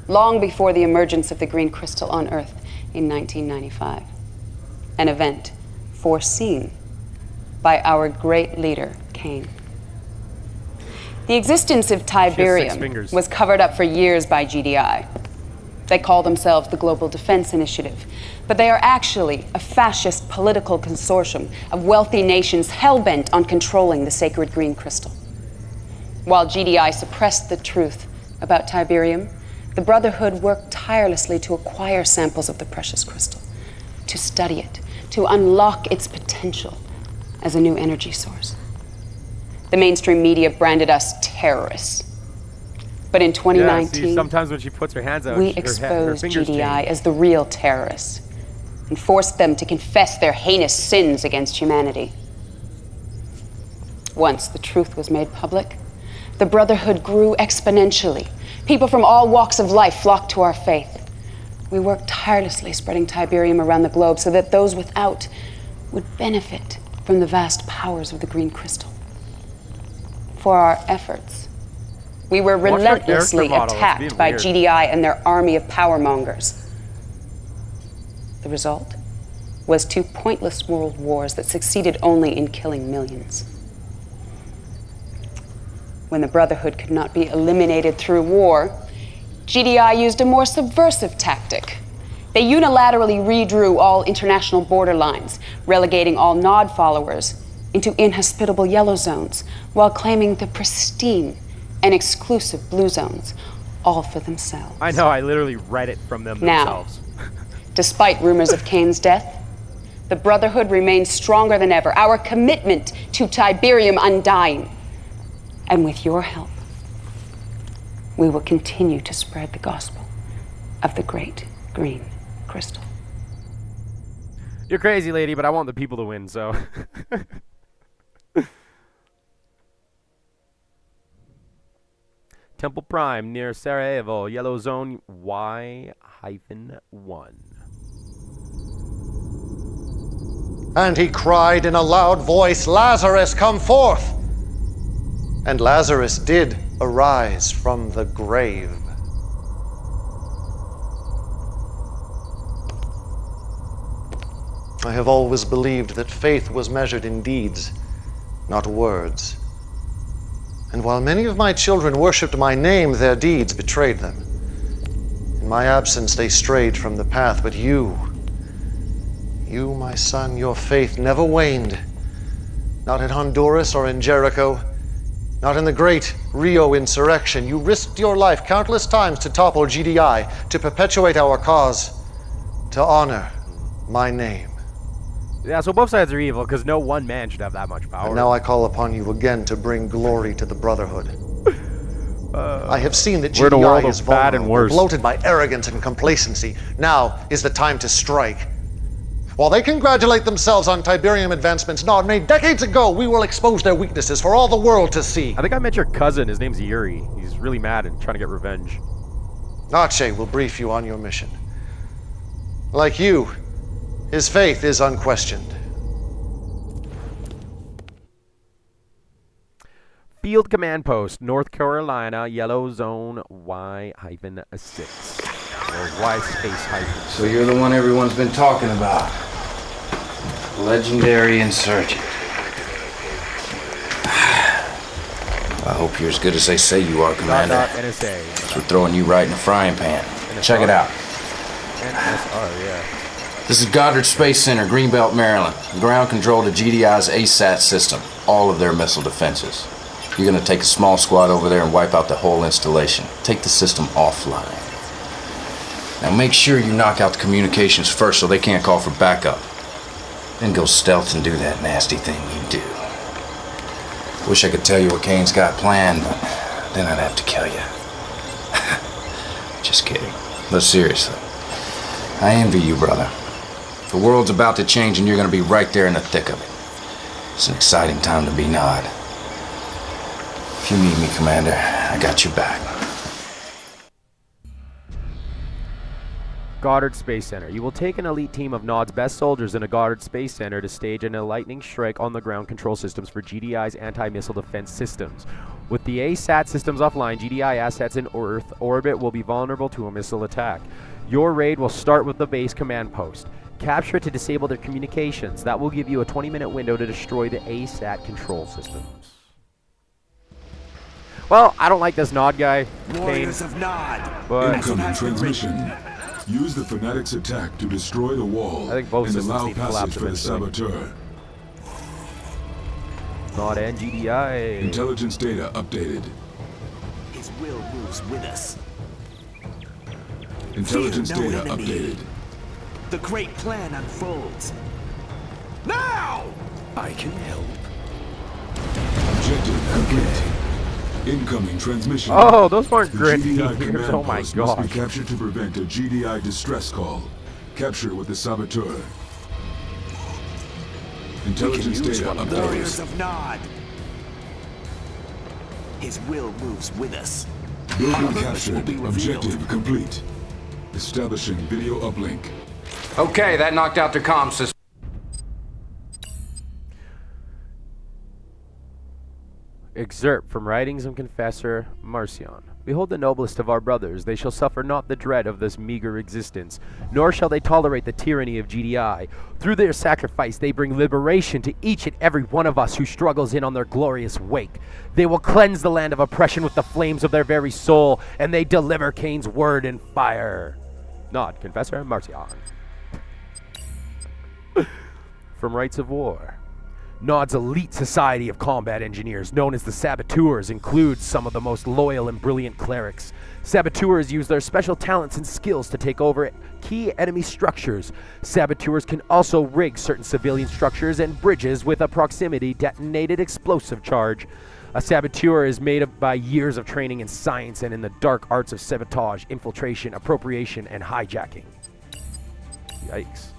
long before the emergence of the green crystal on Earth in 1995. An event foreseen by our great leader, Cain. The existence of Tiberium was covered up for years by GDI. They call themselves the Global Defense Initiative, but they are actually a fascist political consortium of wealthy nations hell-bent on controlling the sacred green crystal. While GDI suppressed the truth about Tiberium, the Brotherhood worked tirelessly to acquire samples of the precious crystal, to study it, to unlock its potential as a new energy source. The mainstream media branded us terrorists. But in 2019, see, sometimes when she puts her hands out, we her exposed fingers GDI change. as the real terrorists and forced them to confess their heinous sins against humanity. Once the truth was made public, the Brotherhood grew exponentially. People from all walks of life flocked to our faith. We worked tirelessly spreading Tiberium around the globe so that those without would benefit from the vast powers of the green crystal. For our efforts, we were relentlessly attacked by GDI and their army of power mongers. The result was 2 pointless world wars that succeeded only in killing millions. When the Brotherhood could not be eliminated through war, GDI used a more subversive tactic. They unilaterally redrew all international border lines, relegating all Nod followers into inhospitable yellow zones, while claiming the pristine and exclusive blue zones, all for themselves. I know, I literally read it from them themselves. Despite rumors of Cain's death, the Brotherhood remains stronger than ever. Our commitment to Tiberium undying. And with your help, we will continue to spread the gospel of the great green crystal. You're crazy, lady, but I want the people to win, so. Temple Prime near Sarajevo, Yellow Zone Y-1. And he cried in a loud voice, "Lazarus, come forth!" And Lazarus did arise from the grave. I have always believed that faith was measured in deeds, not words. And while many of my children worshipped my name, their deeds betrayed them. In my absence, they strayed from the path, but you, my son, your faith never waned. Not in Honduras or in Jericho, not in the great Rio insurrection. You risked your life countless times to topple GDI, to perpetuate our cause, to honor my name. Yeah, so both sides are evil, because no one man should have that much power. And now I call upon you again to bring glory to the Brotherhood. I have seen that GDI is vulnerable, bloated by arrogance and complacency. Now is the time to strike. While they congratulate themselves on Tiberium advancements Nod made decades ago, we will expose their weaknesses for all the world to see. I think I met your cousin. His name's Yuri. He's really mad and trying to get revenge. Arche will brief you on your mission. Like you, his faith is unquestioned. Field Command Post, North Carolina, Yellow Zone Y-6. Or Y space hyphen. So you're the one everyone's been talking about. Legendary insurgent. I hope you're as good as they say you are, Commander. NSA. We're throwing you right in the frying pan. Check it out. NSR, yeah. This is Goddard Space Center, Greenbelt, Maryland. Ground control to GDI's ASAT system. All of their missile defenses. You're gonna take a small squad over there and wipe out the whole installation. Take the system offline. Now make sure you knock out the communications first so they can't call for backup. Then go stealth and do that nasty thing you do. Wish I could tell you what Cain's got planned, but then I'd have to kill you. Just kidding. But seriously, I envy you, brother. The world's about to change and you're gonna be right there in the thick of it. It's an exciting time to be Nod. If you need me, Commander, I got your back. Goddard Space Center. You will take an elite team of Nod's best soldiers in a Goddard Space Center to stage a lightning strike on the ground control systems for GDI's anti-missile defense systems. With the ASAT systems offline, GDI assets in Earth orbit will be vulnerable to a missile attack. Your raid will start with the base command post. Capture it to disable their communications. That will give you a 20-minute window to destroy the ASAT control systems. Well, I don't like this Nod guy. Warriors of Nod. But incoming transmission. Use the Fanatic's attack to destroy the wall I think both and systems allow need to collapse passage for the saboteur. Nod and GDI. Intelligence data updated. His will moves with us. Intelligence Fear no data enemy. updated. The great plan unfolds. Now! I can help. Objective complete. Incoming transmission. Oh, those weren't The great GDI figures. command Oh my post must be gosh. captured to prevent a GDI distress call. Capture with the saboteur. Intelligence data Warriors updated. of Nod. His will moves with us. Building Our purpose will captured. be revealed. Objective complete. Establishing video uplink. Okay, that knocked out their comm system. Excerpt from Writings of Confessor Marcion. Behold the noblest of our brothers, they shall suffer not the dread of this meager existence, nor shall they tolerate the tyranny of GDI. Through their sacrifice they bring liberation to each and every one of us who struggles in on their glorious wake. They will cleanse the land of oppression with the flames of their very soul, and they deliver Cain's word in fire. Nod, Confessor Marcion. From Rites of War. Nod's elite society of combat engineers, known as the Saboteurs, includes some of the most loyal and brilliant clerics. Saboteurs use their special talents and skills to take over key enemy structures. Saboteurs can also rig certain civilian structures and bridges with a proximity detonated explosive charge. A saboteur is made up by years of training in science and in the dark arts of sabotage, infiltration, appropriation, and hijacking. Yikes.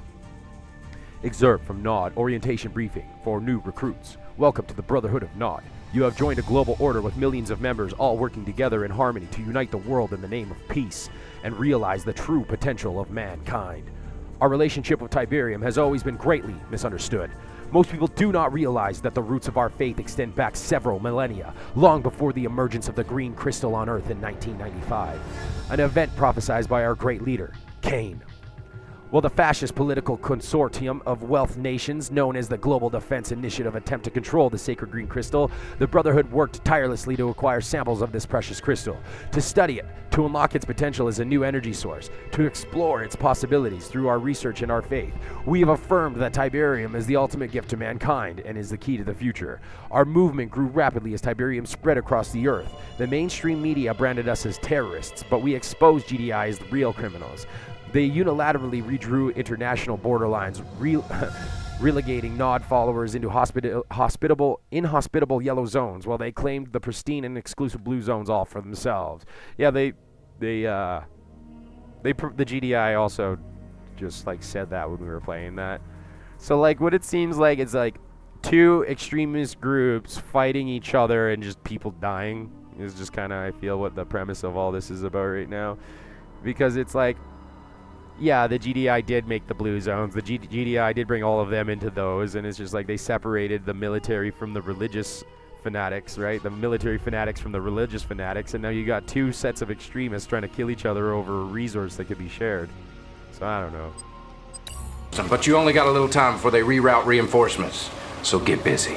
Excerpt from Nod Orientation Briefing for new recruits. Welcome to the Brotherhood of Nod. You have joined a global order with millions of members all working together in harmony to unite the world in the name of peace and realize the true potential of mankind. Our relationship with Tiberium has always been greatly misunderstood. Most people do not realize that the roots of our faith extend back several millennia, long before the emergence of the green crystal on Earth in 1995, an event prophesied by our great leader, Cain. While the fascist political consortium of wealth nations known as the Global Defense Initiative attempt to control the sacred green crystal, the Brotherhood worked tirelessly to acquire samples of this precious crystal, to study it, to unlock its potential as a new energy source, to explore its possibilities through our research and our faith. We have affirmed that Tiberium is the ultimate gift to mankind and is the key to the future. Our movement grew rapidly as Tiberium spread across the Earth. The mainstream media branded us as terrorists, but we exposed GDI as the real criminals. They unilaterally redrew international borderlines, relegating Nod followers into inhospitable yellow zones, while they claimed the pristine and exclusive blue zones all for themselves. Yeah, the GDI also just like said that when we were playing that. So like what it seems like is like two extremist groups fighting each other and just people dying is just kind of, I feel, what the premise of all this is about right now, because it's like, yeah, the GDI did make the blue zones. The GDI did bring all of them into those, and it's just like they separated the military from the religious fanatics, right? The military fanatics from the religious fanatics, and now you got two sets of extremists trying to kill each other over a resource that could be shared. So I don't know. But you only got a little time before they reroute reinforcements, so get busy.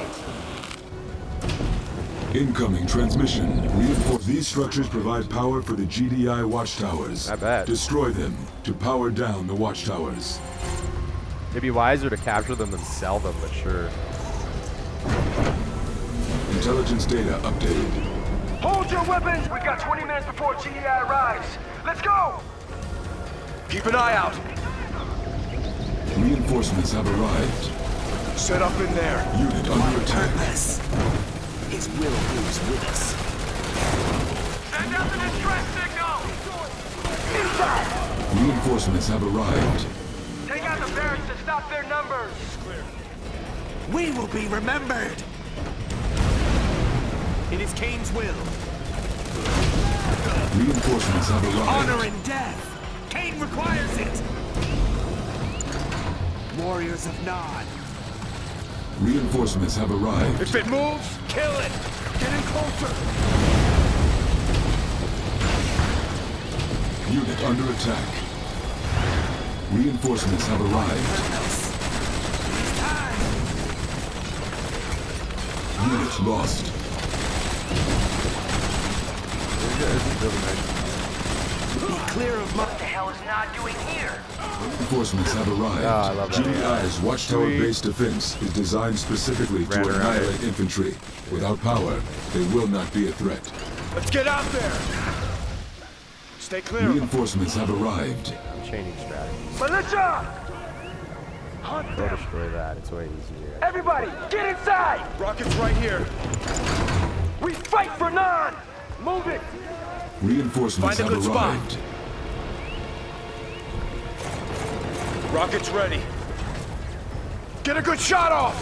Incoming transmission. Reinforce. These structures provide power for the GDI watchtowers. I bet. Destroy them to power down the watchtowers. It'd be wiser to capture them than sell them, but sure. Intelligence data updated. Hold your weapons! We've got 20 minutes before GDI arrives. Let's go! Keep an eye out. Reinforcements have arrived. Set up in there. Unit under attack. His will moves with us. Send out the distress signal! Inside! Reinforcements have arrived. Take out the barracks to stop their numbers! We will be remembered. It is Cain's will. Reinforcements have arrived. Honor and death. Cain requires it. Warriors of Nod. Reinforcements have arrived. If it moves, kill it! Get in closer! Unit under attack. Reinforcements have arrived. Unit lost. Be clear of my... What the hell is Nod doing here? Reinforcements have arrived. Oh, I love that. GDI's watchtower-based defense is designed specifically to annihilate infantry. Without power, they will not be a threat. Let's get out there! Stay clear. Reinforcements have arrived. I'm changing strategies. Militia! Go destroy that. It's way easier. Everybody, get inside! Rockets right here. We fight for Nod! Move it! Reinforcements Find a have good arrived. spot. Rockets ready. Get a good shot off!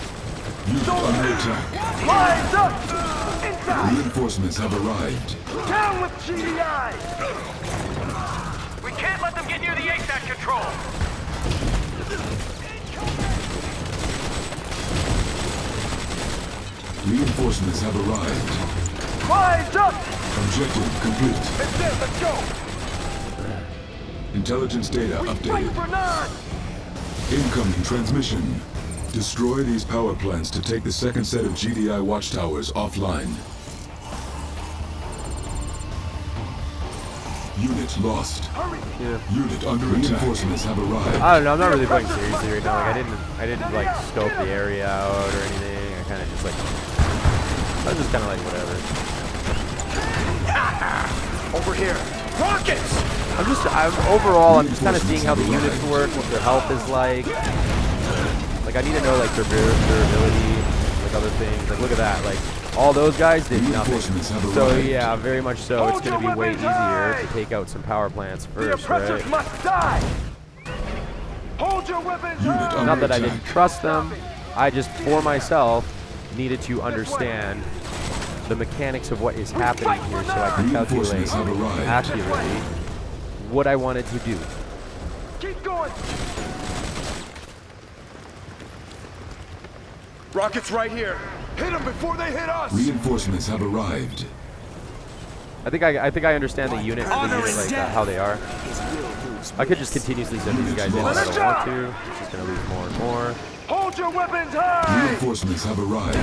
Unit under attack. Lines up! Inside! Reinforcements have arrived. Down with GDI! We can't let them get near the ASAT control! Reinforcements have arrived. Lines up! Objective complete. That's it, let's go! Intelligence data Fight updated. for Nod! Incoming transmission. Destroy these power plants to take the second set of GDI watchtowers offline. Unit lost. Yeah. Unit under attack. Reinforcements have arrived. I don't know. I'm not really playing seriously right now. Like I didn't like scope the area out or anything. I like, I was just kind of like, whatever. Over here. Rockets! Overall, I'm just kind of seeing how the units work, what their health is like. Like, I need to know, like, their durability, like, other things. Like, look at that. Like, all those guys did nothing. So, yeah, very much so. It's going to be way easier to take out some power plants first, right? Must die. Hold your weapons. Not that I didn't trust them. I just, for myself, needed to understand the mechanics of what is happening here so I can calculate accurately what I wanted to do. Keep going. Rockets right here. Hit them before they hit us. Reinforcements have arrived. I think I understand the unit like how they are. I could just continuously send these guys in, but I don't want to. It's just gonna lose more and more. Hold your weapons high. Reinforcements have arrived.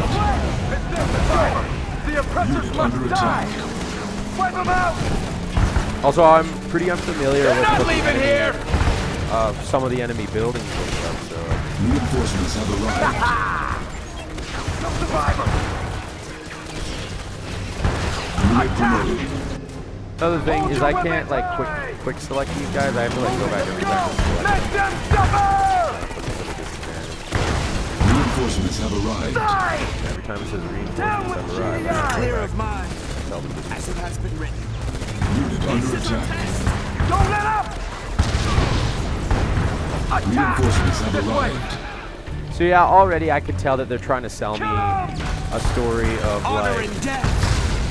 The oppressors must die. Wipe them out. Also, I'm pretty unfamiliar with here. Some of the enemy buildings and stuff, so. Reinforcements have arrived. No survivor. Unit promoted. Another thing is I can't like quick select these guys. I have to like go back every time. Let them suffer. Reinforcements have arrived. Every time it says reinforcements have arrived. Clear of mine. As it has been written. Unit under attack. Don't let up. Reinforcements have arrived. So yeah, already I can tell that they're trying to sell me a story of like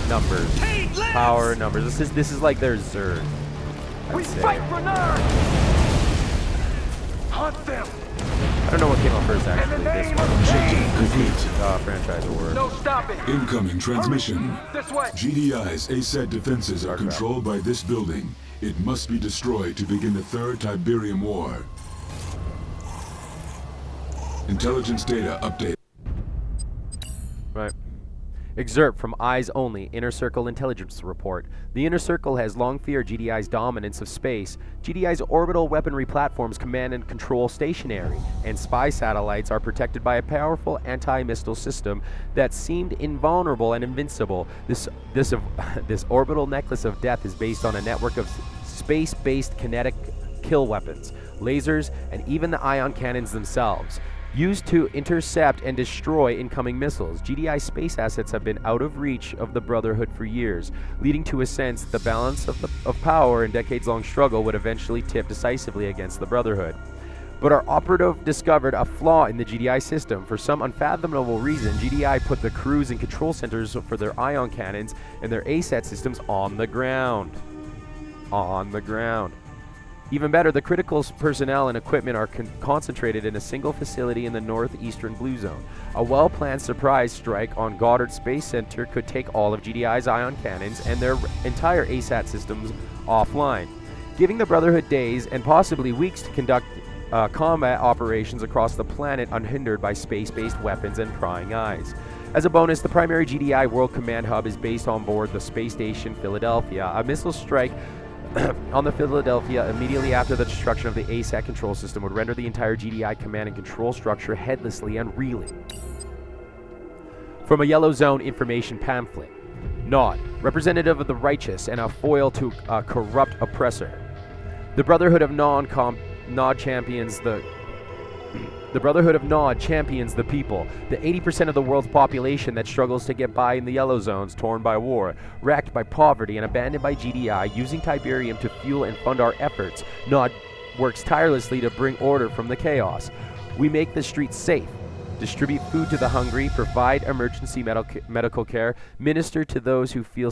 numbers, power numbers. This is like their Zerg. We fight for Nerd. Hunt them. I don't know what came up first actually. This one, complete. Franchise war. No stopping. Incoming transmission. This way. GDI's ASAT defenses are controlled by this building. It must be destroyed to begin the Third Tiberium War. Intelligence data update. Right. Excerpt from Eyes Only, Inner Circle Intelligence Report. The Inner Circle has long feared GDI's dominance of space. GDI's orbital weaponry platforms command and control stationary, and spy satellites are protected by a powerful anti-missile system that seemed invulnerable and invincible. This orbital necklace of death is based on a network of space-based kinetic kill weapons, lasers, and even the ion cannons themselves, used to intercept and destroy incoming missiles. GDI space assets have been out of reach of the Brotherhood for years, leading to a sense the balance of power and decades-long struggle would eventually tip decisively against the Brotherhood. But our operative discovered a flaw in the GDI system. For some unfathomable reason, GDI put the crews and control centers for their ion cannons and their ASAT systems on the ground. On the ground. Even better, the critical personnel and equipment are concentrated in a single facility in the northeastern Blue Zone. A well-planned surprise strike on Goddard Space Center could take all of GDI's ion cannons and their entire ASAT systems offline, giving the Brotherhood days and possibly weeks to conduct combat operations across the planet unhindered by space-based weapons and prying eyes. As a bonus, the primary GDI World Command Hub is based on board the Space Station Philadelphia. A missile strike on the Philadelphia immediately after the destruction of the ASAT control system would render the entire GDI command and control structure headlessly and reeling. From a Yellow Zone information pamphlet. Nod, representative of the righteous and a foil to a corrupt oppressor. The Brotherhood of Nod champions the Brotherhood of Nod champions the people, the 80% of the world's population that struggles to get by in the Yellow Zones, torn by war, racked by poverty, and abandoned by GDI. Using Tiberium to fuel and fund our efforts, Nod works tirelessly to bring order from the chaos. We make the streets safe, distribute food to the hungry, provide emergency medical care, minister to those who feel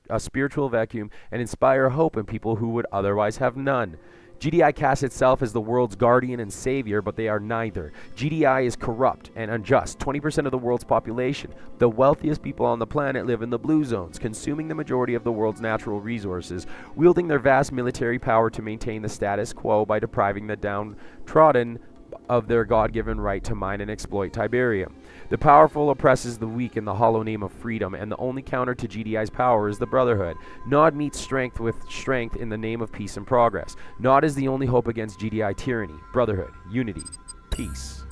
a spiritual vacuum, and inspire hope in people who would otherwise have none. GDI casts itself as the world's guardian and savior, but they are neither. GDI is corrupt and unjust. 20% of the world's population, the wealthiest people on the planet, live in the Blue Zones, consuming the majority of the world's natural resources, wielding their vast military power to maintain the status quo by depriving the downtrodden of their God-given right to mine and exploit Tiberium. The powerful oppresses the weak in the hollow name of freedom, and the only counter to GDI's power is the Brotherhood. Nod meets strength with strength in the name of peace and progress. Nod is the only hope against GDI tyranny. Brotherhood, unity, peace.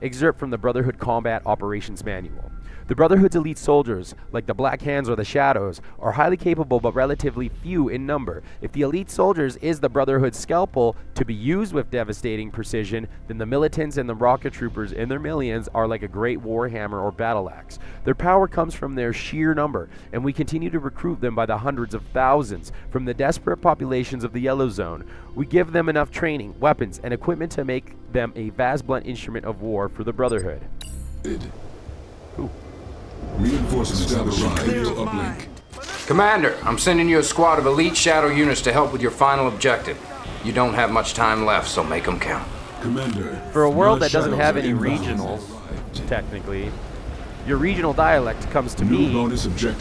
excerpt from the Brotherhood Combat Operations Manual. The Brotherhood's elite soldiers, like the Black Hands or the Shadows, are highly capable but relatively few in number. If the elite soldiers is the Brotherhood's scalpel to be used with devastating precision, then the militants and the rocket troopers in their millions are like a great warhammer or battle axe. Their power comes from their sheer number, and we continue to recruit them by the hundreds of thousands from the desperate populations of the Yellow Zone. We give them enough training, weapons, and equipment to make them a vast blunt instrument of war for the Brotherhood. Ooh. Reinforcements have arrived. Uplink. Commander, I'm sending you a squad of elite shadow units to help with your final objective. You don't have much time left, so make them count. Commander. For a world that doesn't have any regionals, technically, your regional dialect comes to me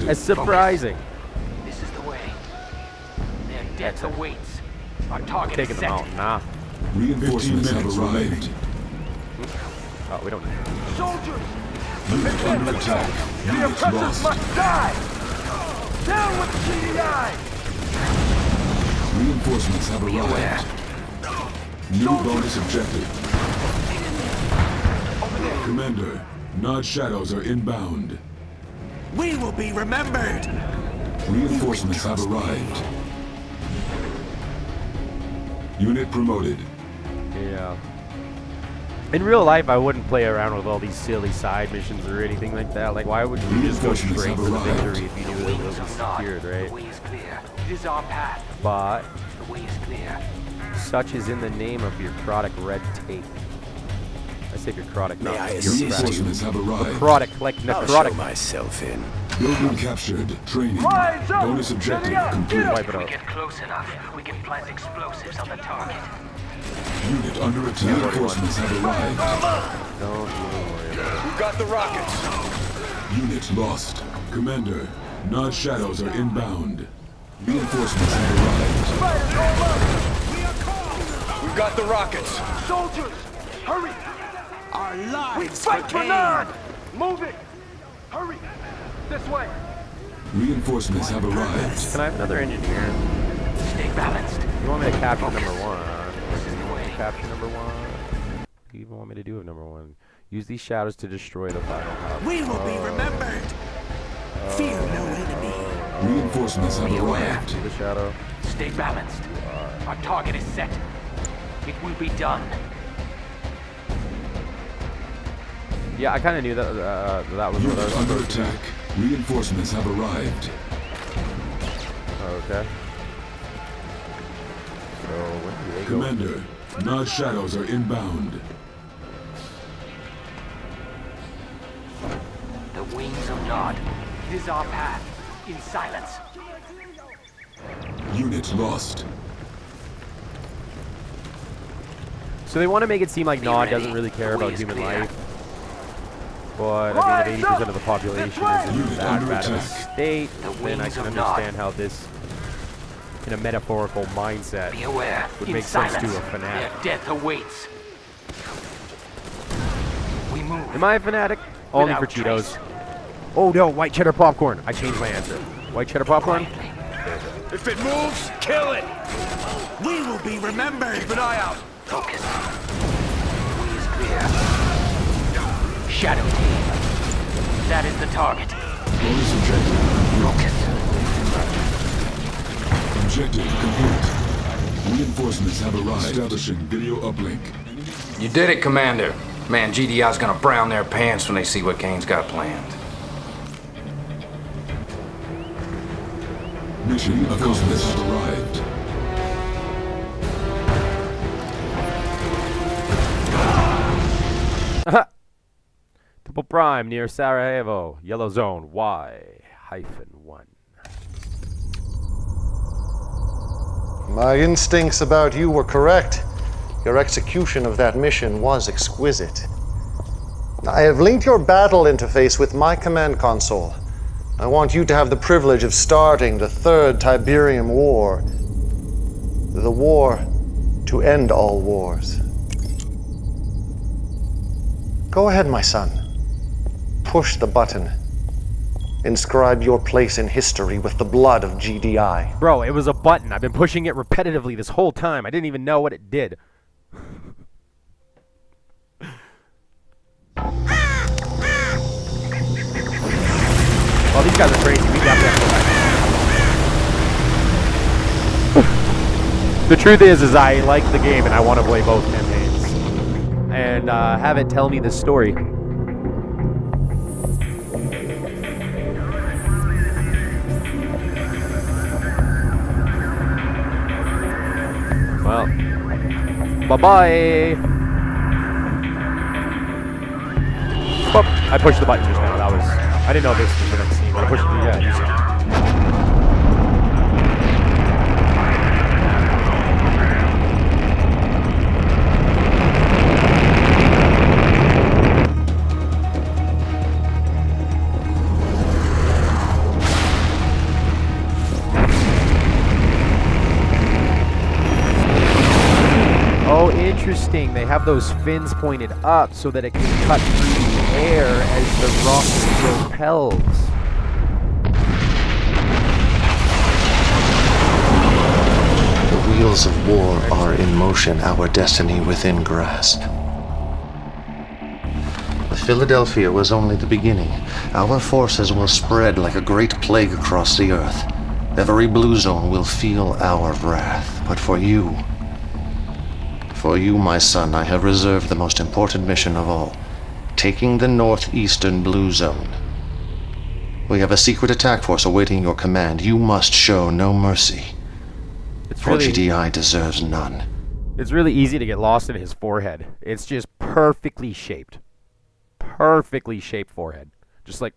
as surprising. This is the way. Their death awaits. Our target Taking is them set. out, nah. Reinforcements have arrived. Oh, we don't need them. Soldiers! Unit under attack. The Units oppressors lost. must die! Down with the GDI! Reinforcements have arrived. New bonus objective. Commander, Nod Shadows are inbound. We will be remembered. Reinforcements have arrived. Unit promoted. Yeah. In real life, I wouldn't play around with all these silly side missions or anything like that. Like, why would you just go straight for the victory if you knew it was secured, right? The way is clear. It is our path. But The way is clear. such is in the name of bureaucratic red tape. I say bureaucratic, not Reinforcements have arrived. necrotic, like necrotic. myself in. Building captured. Training. Rise up! Bonus objective complete. Wipe it If we out. get close enough, we can plant explosives on the target. Unit under attack. Reinforcements have arrived. Don't even worry about it. Who got the rockets? Unit lost. Commander, Nod Shadows are inbound. Reinforcements have arrived. Who got the rockets? Soldiers! Hurry! Our We lives fight for gain. Nod! Move it! Hurry! This way! Reinforcements have arrived. Can I have another engineer? Stay balanced. You want me to capture number one? Capture number one. What do you even want me to do with number one? Use these shadows to destroy the final hub. We will be remembered. Fear no enemy. Reinforcements have arrived. The shadow. Stay balanced. Our target is set. It will be done. Yeah, I kind of knew that that was what I Unit was under supposed to do. attack. Reinforcements have arrived. Okay. So when do they go? Commander, Nod Shadows are inbound. The wings of Nod. It is our path. In silence. Unit lost. So they want to make it seem like Nod doesn't really care about human life. But I mean, if 80% of the population is in that bad of a state, then I can understand how this, in a metaphorical mindset, Be aware. would In make sense silence. to a fanatic. Their death awaits. We move. Am I a fanatic? Only for Without Cheetos. Oh no, white cheddar popcorn. I changed my answer. White cheddar popcorn? If it moves, kill it! We will be remembered. Keep an eye out. Focus. Way is clear. Shadow team. That is the target. Bonus objective. Focus. Objective complete. Reinforcements have arrived. Establishing video uplink. You did it, Commander. Man, GDI's gonna brown their pants when they see what Kane's got planned. Mission accomplished. Arrived. Triple Prime near Sarajevo. Yellow Zone Y-1. My instincts about you were correct. Your execution of that mission was exquisite. I have linked your battle interface with my command console. I want you to have the privilege of starting the third Tiberium War. The war to end all wars. Go ahead, my son. Push the button. Inscribe your place in history with the blood of GDI. Bro, it was a button. I've been pushing it repetitively this whole time. I didn't even know what it did. these guys are crazy. We definitely have to go back. The truth is I like the game and I want to play both campaigns and have it tell me the story. Well, bye-bye. Oh, I pushed the button just now. That was... I didn't know this was the next scene, but I pushed it. Yeah, you saw. Oh, interesting. They have those fins pointed up so that it can cut through the air as the rocket propels. The wheels of war are in motion, our destiny within grasp. Philadelphia was only the beginning. Our forces will spread like a great plague across the earth. Every blue zone will feel our wrath. But for you, my son, I have reserved the most important mission of all. Taking the northeastern blue zone. We have a secret attack force awaiting your command. You must show no mercy. For GDI deserves none. It's really easy to get lost in his forehead. It's just perfectly shaped. Perfectly shaped forehead. Just like...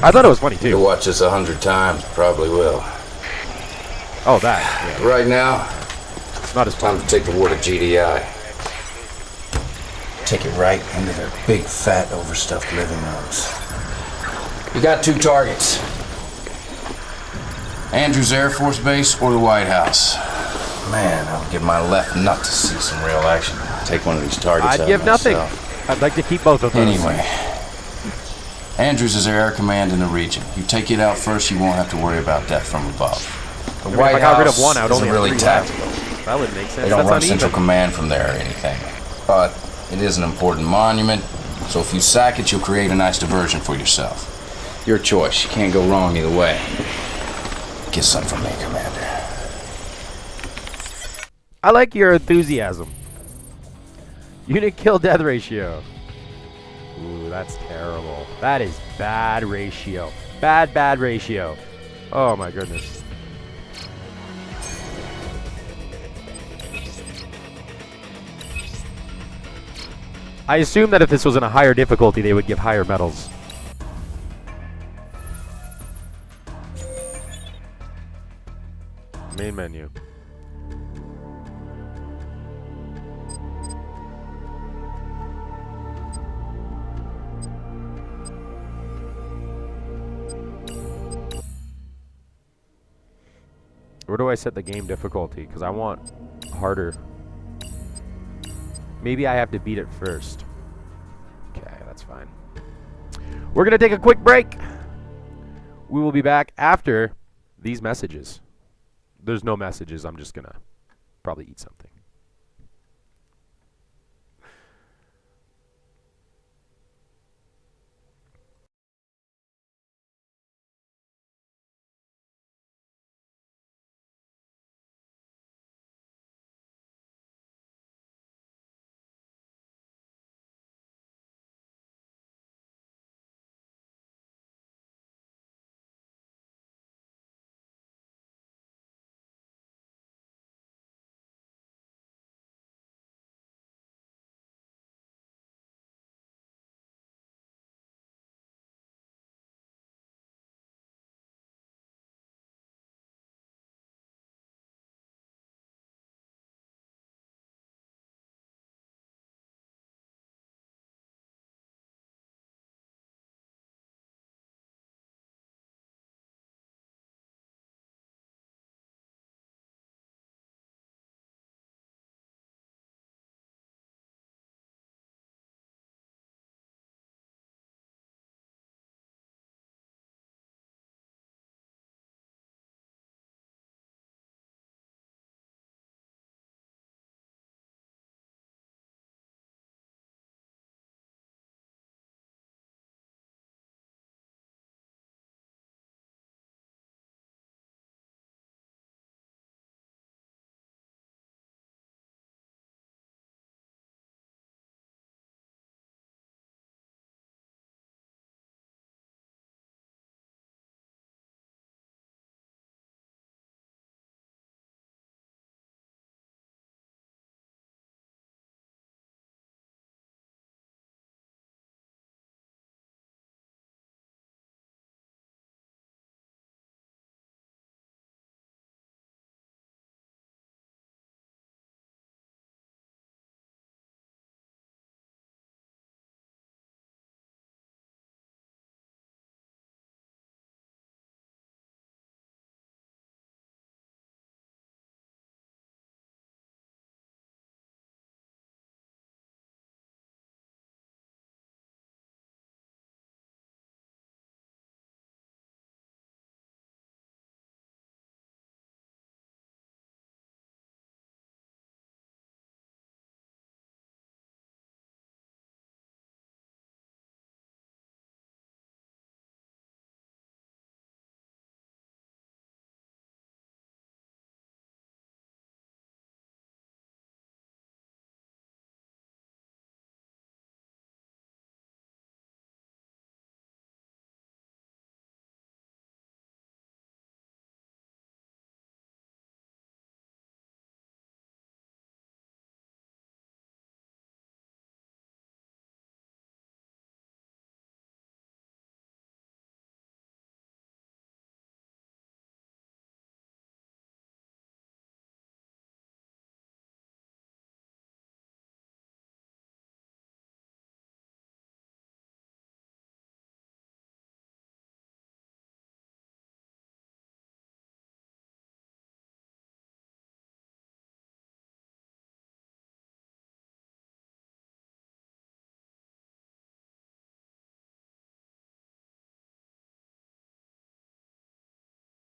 I thought it was funny too. You'll watch this 100 times, probably will. Oh, that. Yeah. Right now, it's not as time to take the war to GDI. Take it right into their big, fat, overstuffed living rooms. You got two targets. Andrews Air Force Base or the White House. Man, I'll give my left nut to see some real action. Take one of these targets I'd give nothing. I'd like to keep both of those. Anyway, Andrews is their air command in the region. You take it out first, you won't have to worry about death from above. The White if I got rid of House one, I would only isn't really have tactical. That would make sense. They don't That's run uneven. central command from there or anything. But it is an important monument, so if you sack it, you'll create a nice diversion for yourself. Your choice. You can't go wrong either way. Get some from me, Commander. I like your enthusiasm. Unit kill death ratio. Ooh, that's terrible. That is bad ratio. Bad ratio. Oh my goodness. I assume that if this was in a higher difficulty, they would give higher medals. Main menu. Where do I set the game difficulty? Because I want harder. Maybe I have to beat it first. Okay, that's fine. We're going to take a quick break. We will be back after these messages. There's no messages. I'm just going to probably eat something.